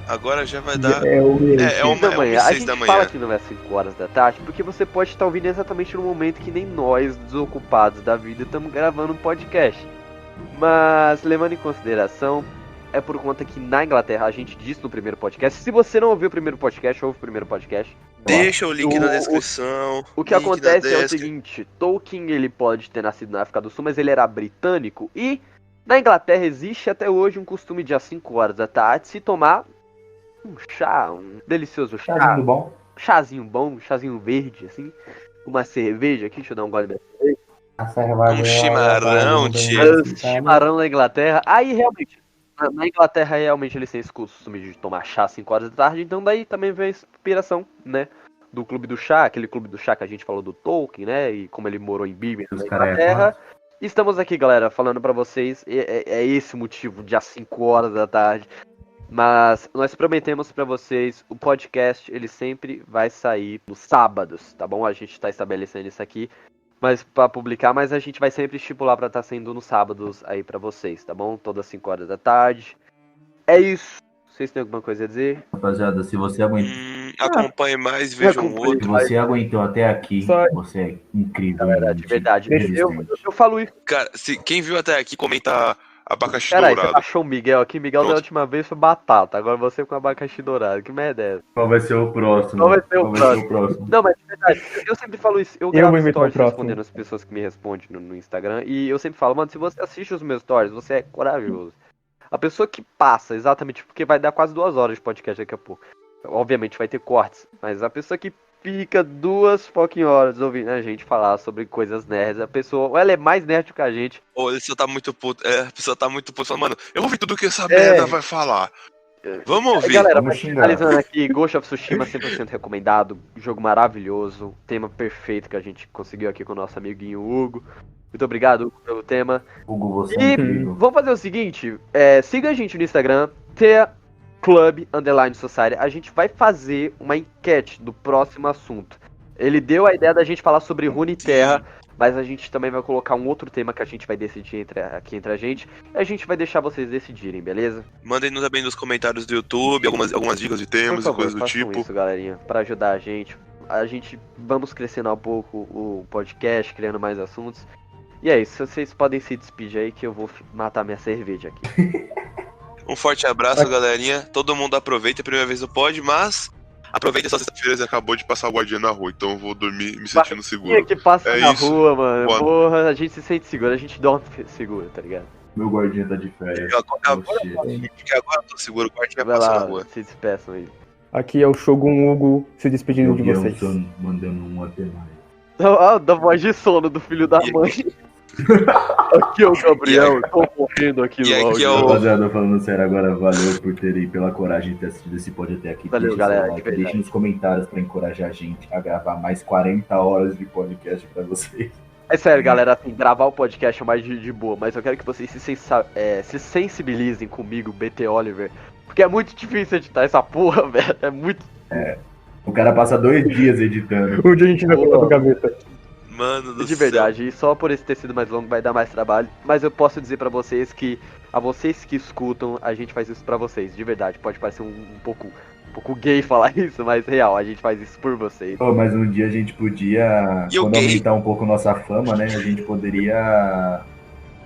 Agora já vai dar. É o É Uma da manhã. A 6 gente da fala manhã. que não é 5 horas da tarde porque você pode estar ouvindo exatamente no momento que nem nós, desocupados da vida, estamos gravando um podcast. Mas, levando em consideração, é por conta que na Inglaterra, a gente disse no primeiro podcast, se você não ouviu o primeiro podcast, ouve o primeiro podcast. Deixa o link O- na descrição. O que link na acontece é o descri- seguinte, Tolkien ele pode ter nascido na África do Sul, mas ele era britânico e na Inglaterra existe até hoje um costume de às 5 horas da tarde se tomar um chá, um delicioso chá, Chazinho bom. chazinho bom, um chazinho verde, assim, uma cerveja aqui, deixa eu dar um gole da Um chimarrão, tio. chimarrão na Inglaterra. Aí realmente, na Inglaterra realmente eles têm esse costume de tomar chá às 5 horas da tarde, então daí também vem a inspiração, né? Do clube do chá, aquele clube do chá que a gente falou do Tolkien, né? E como ele morou em Birmingham, Os na caras Inglaterra. Estamos aqui, galera, falando pra vocês. É esse o motivo de às 5 horas da tarde. Mas nós prometemos pra vocês, o podcast ele sempre vai sair nos sábados, tá bom? A gente tá estabelecendo isso aqui, mas para publicar, mas a gente vai sempre estipular pra estar saindo nos sábados aí pra vocês, tá bom? Todas as 5 horas da tarde. É isso. Vocês têm alguma coisa a dizer? Rapaziada, se você aguentou. Acompanhe mais, veja um acompanhe outro. Se você aguentou até aqui, Só- você é incrível. De verdade. resistente. Eu falo isso. Cara, quem viu até aqui, comenta abacaxi Caralho, você dourado. achou o Miguel aqui? Miguel da Pronto. última vez foi batata, agora você com abacaxi dourado. Que merda é essa? Qual vai ser o próximo? Qual vai ser o próximo? Não, mas de verdade, eu sempre falo isso. Eu Eu gravo vou inventar stories o próximo. respondendo as pessoas que me respondem no Instagram. E eu sempre falo, mano, se você assiste os meus stories, você é corajoso. A pessoa que passa, exatamente, porque vai dar quase 2 horas de podcast daqui a pouco. Obviamente vai ter cortes, mas a pessoa que fica 2 fucking horas ouvindo a gente falar sobre coisas nerds, a pessoa, ou ela é mais nerd que a gente. Ou ele só tá muito puto. A pessoa tá muito puta. Mano, eu vou ouvir tudo que essa merda vai falar. Vamos ouvir. Galera, vamos mas xingar. finalizando aqui, Ghost of Tsushima 100% recomendado, jogo maravilhoso, tema perfeito que a gente conseguiu aqui com o nosso amiguinho Hugo. Muito obrigado, Hugo, pelo tema. Hugo, você E é incrível. vamos fazer o seguinte, siga a gente no Instagram, Tea Club Society. A gente vai fazer uma enquete do próximo assunto. Ele deu a ideia da gente falar sobre Runeterra, mas a gente também vai colocar um outro tema que a gente vai decidir aqui entre a gente. E a gente vai deixar vocês decidirem, beleza? Mandem também nos comentários do YouTube algumas dicas de temas e coisas do façam tipo. isso, galerinha, pra ajudar a gente. Vamos crescendo um pouco o podcast, criando mais assuntos. E é isso, vocês podem se despedir aí que eu vou matar minha cerveja aqui. Um forte abraço, galerinha. Todo mundo aproveita a primeira vez do pod, mas aproveita essa sexta-feira, acabou de passar o guardinha na rua, então eu vou dormir me sentindo E seguro. que passa É na isso. rua, mano. Boa. Porra, a gente se sente seguro, a gente dorme seguro, tá ligado? Meu guardinha tá de férias. Agora Oxi. eu tô seguro, o guardinha Vai passa na lá, rua. se despeçam aí. Aqui é o Shogun Hugo se despedindo de Eu vocês. mandando um até mais. Ah, da voz de sono do filho da E- mãe. Aqui é o Gabriel, tô morrendo aqui E no aqui áudio. é o- Rapaziada, falando sério agora, valeu por terem pela coragem de ter assistido esse pod até aqui. Valeu, Deixe galera, seu like, de verdade. deixe nos comentários pra encorajar a gente a gravar mais 40 horas de podcast pra vocês. É sério, galera, assim, gravar o podcast é mais de boa, mas eu quero que vocês se sensibilizem comigo, BT Oliver, porque é muito difícil editar essa porra, velho, é muito... O cara passa 2 dias editando. Um dia a gente vai Boa. botar no gaveta. Mano do De céu. verdade, e só por esse ter sido mais longo vai dar mais trabalho, mas eu posso dizer pra vocês que, a vocês que escutam, a gente faz isso pra vocês, de verdade, pode parecer um pouco gay falar isso, mas real, a gente faz isso por vocês. Pô, mas um dia a gente podia, E o quando gay? aumentar um pouco nossa fama, né? A gente poderia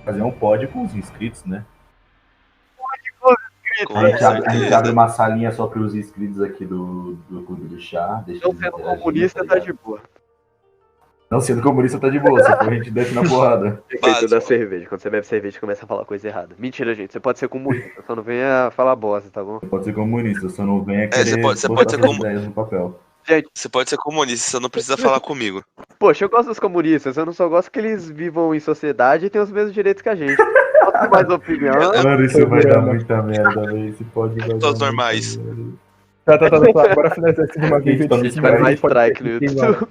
fazer um pod com os inscritos, né? Com A gente abre certeza. uma salinha só para os inscritos aqui do Clube do Chá. Deixa Não eles sendo interagirem, comunista, tá ligado? de boa. Não sendo comunista tá de boa, se for a gente desce na porrada. Efeito Básico. da cerveja, quando você bebe cerveja, começa a falar coisa errada. Mentira, gente, você pode ser comunista, só não venha falar bosta, tá bom? Você pode ser comunista, só não venha você querer pode botar ser suas como- ideias no papel. Gente, Você pode ser comunista, você não precisa falar comigo. poxa, eu gosto dos comunistas, eu não só gosto que eles vivam em sociedade e tenham os mesmos direitos que a gente. Posso ter mais opinião? Mano, isso vai dar Programa. muita merda, velho. Esse pode vai Pessoas dar normais. muita merda. Tá. Bora finalizar isso de uma vez. Gente, A gente vai mais pode strike no ter que- YouTube.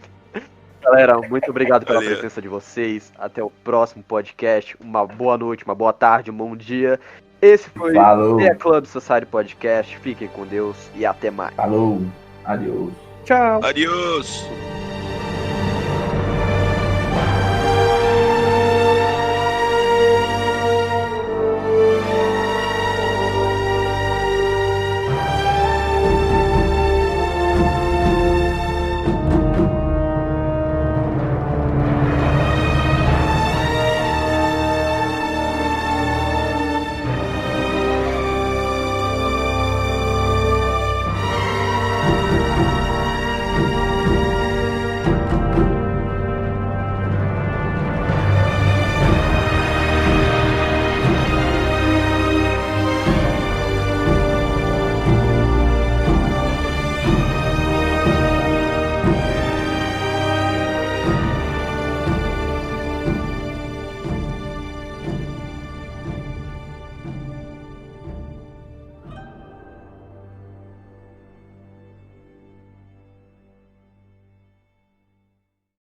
Galera, muito obrigado pela Valeu. presença de vocês. Até o próximo podcast. Uma boa noite, uma boa tarde, um bom dia. Esse foi Falou, o The Club Society Podcast. Fiquem com Deus e até mais. falou. Adeus. Tchau. Adiós!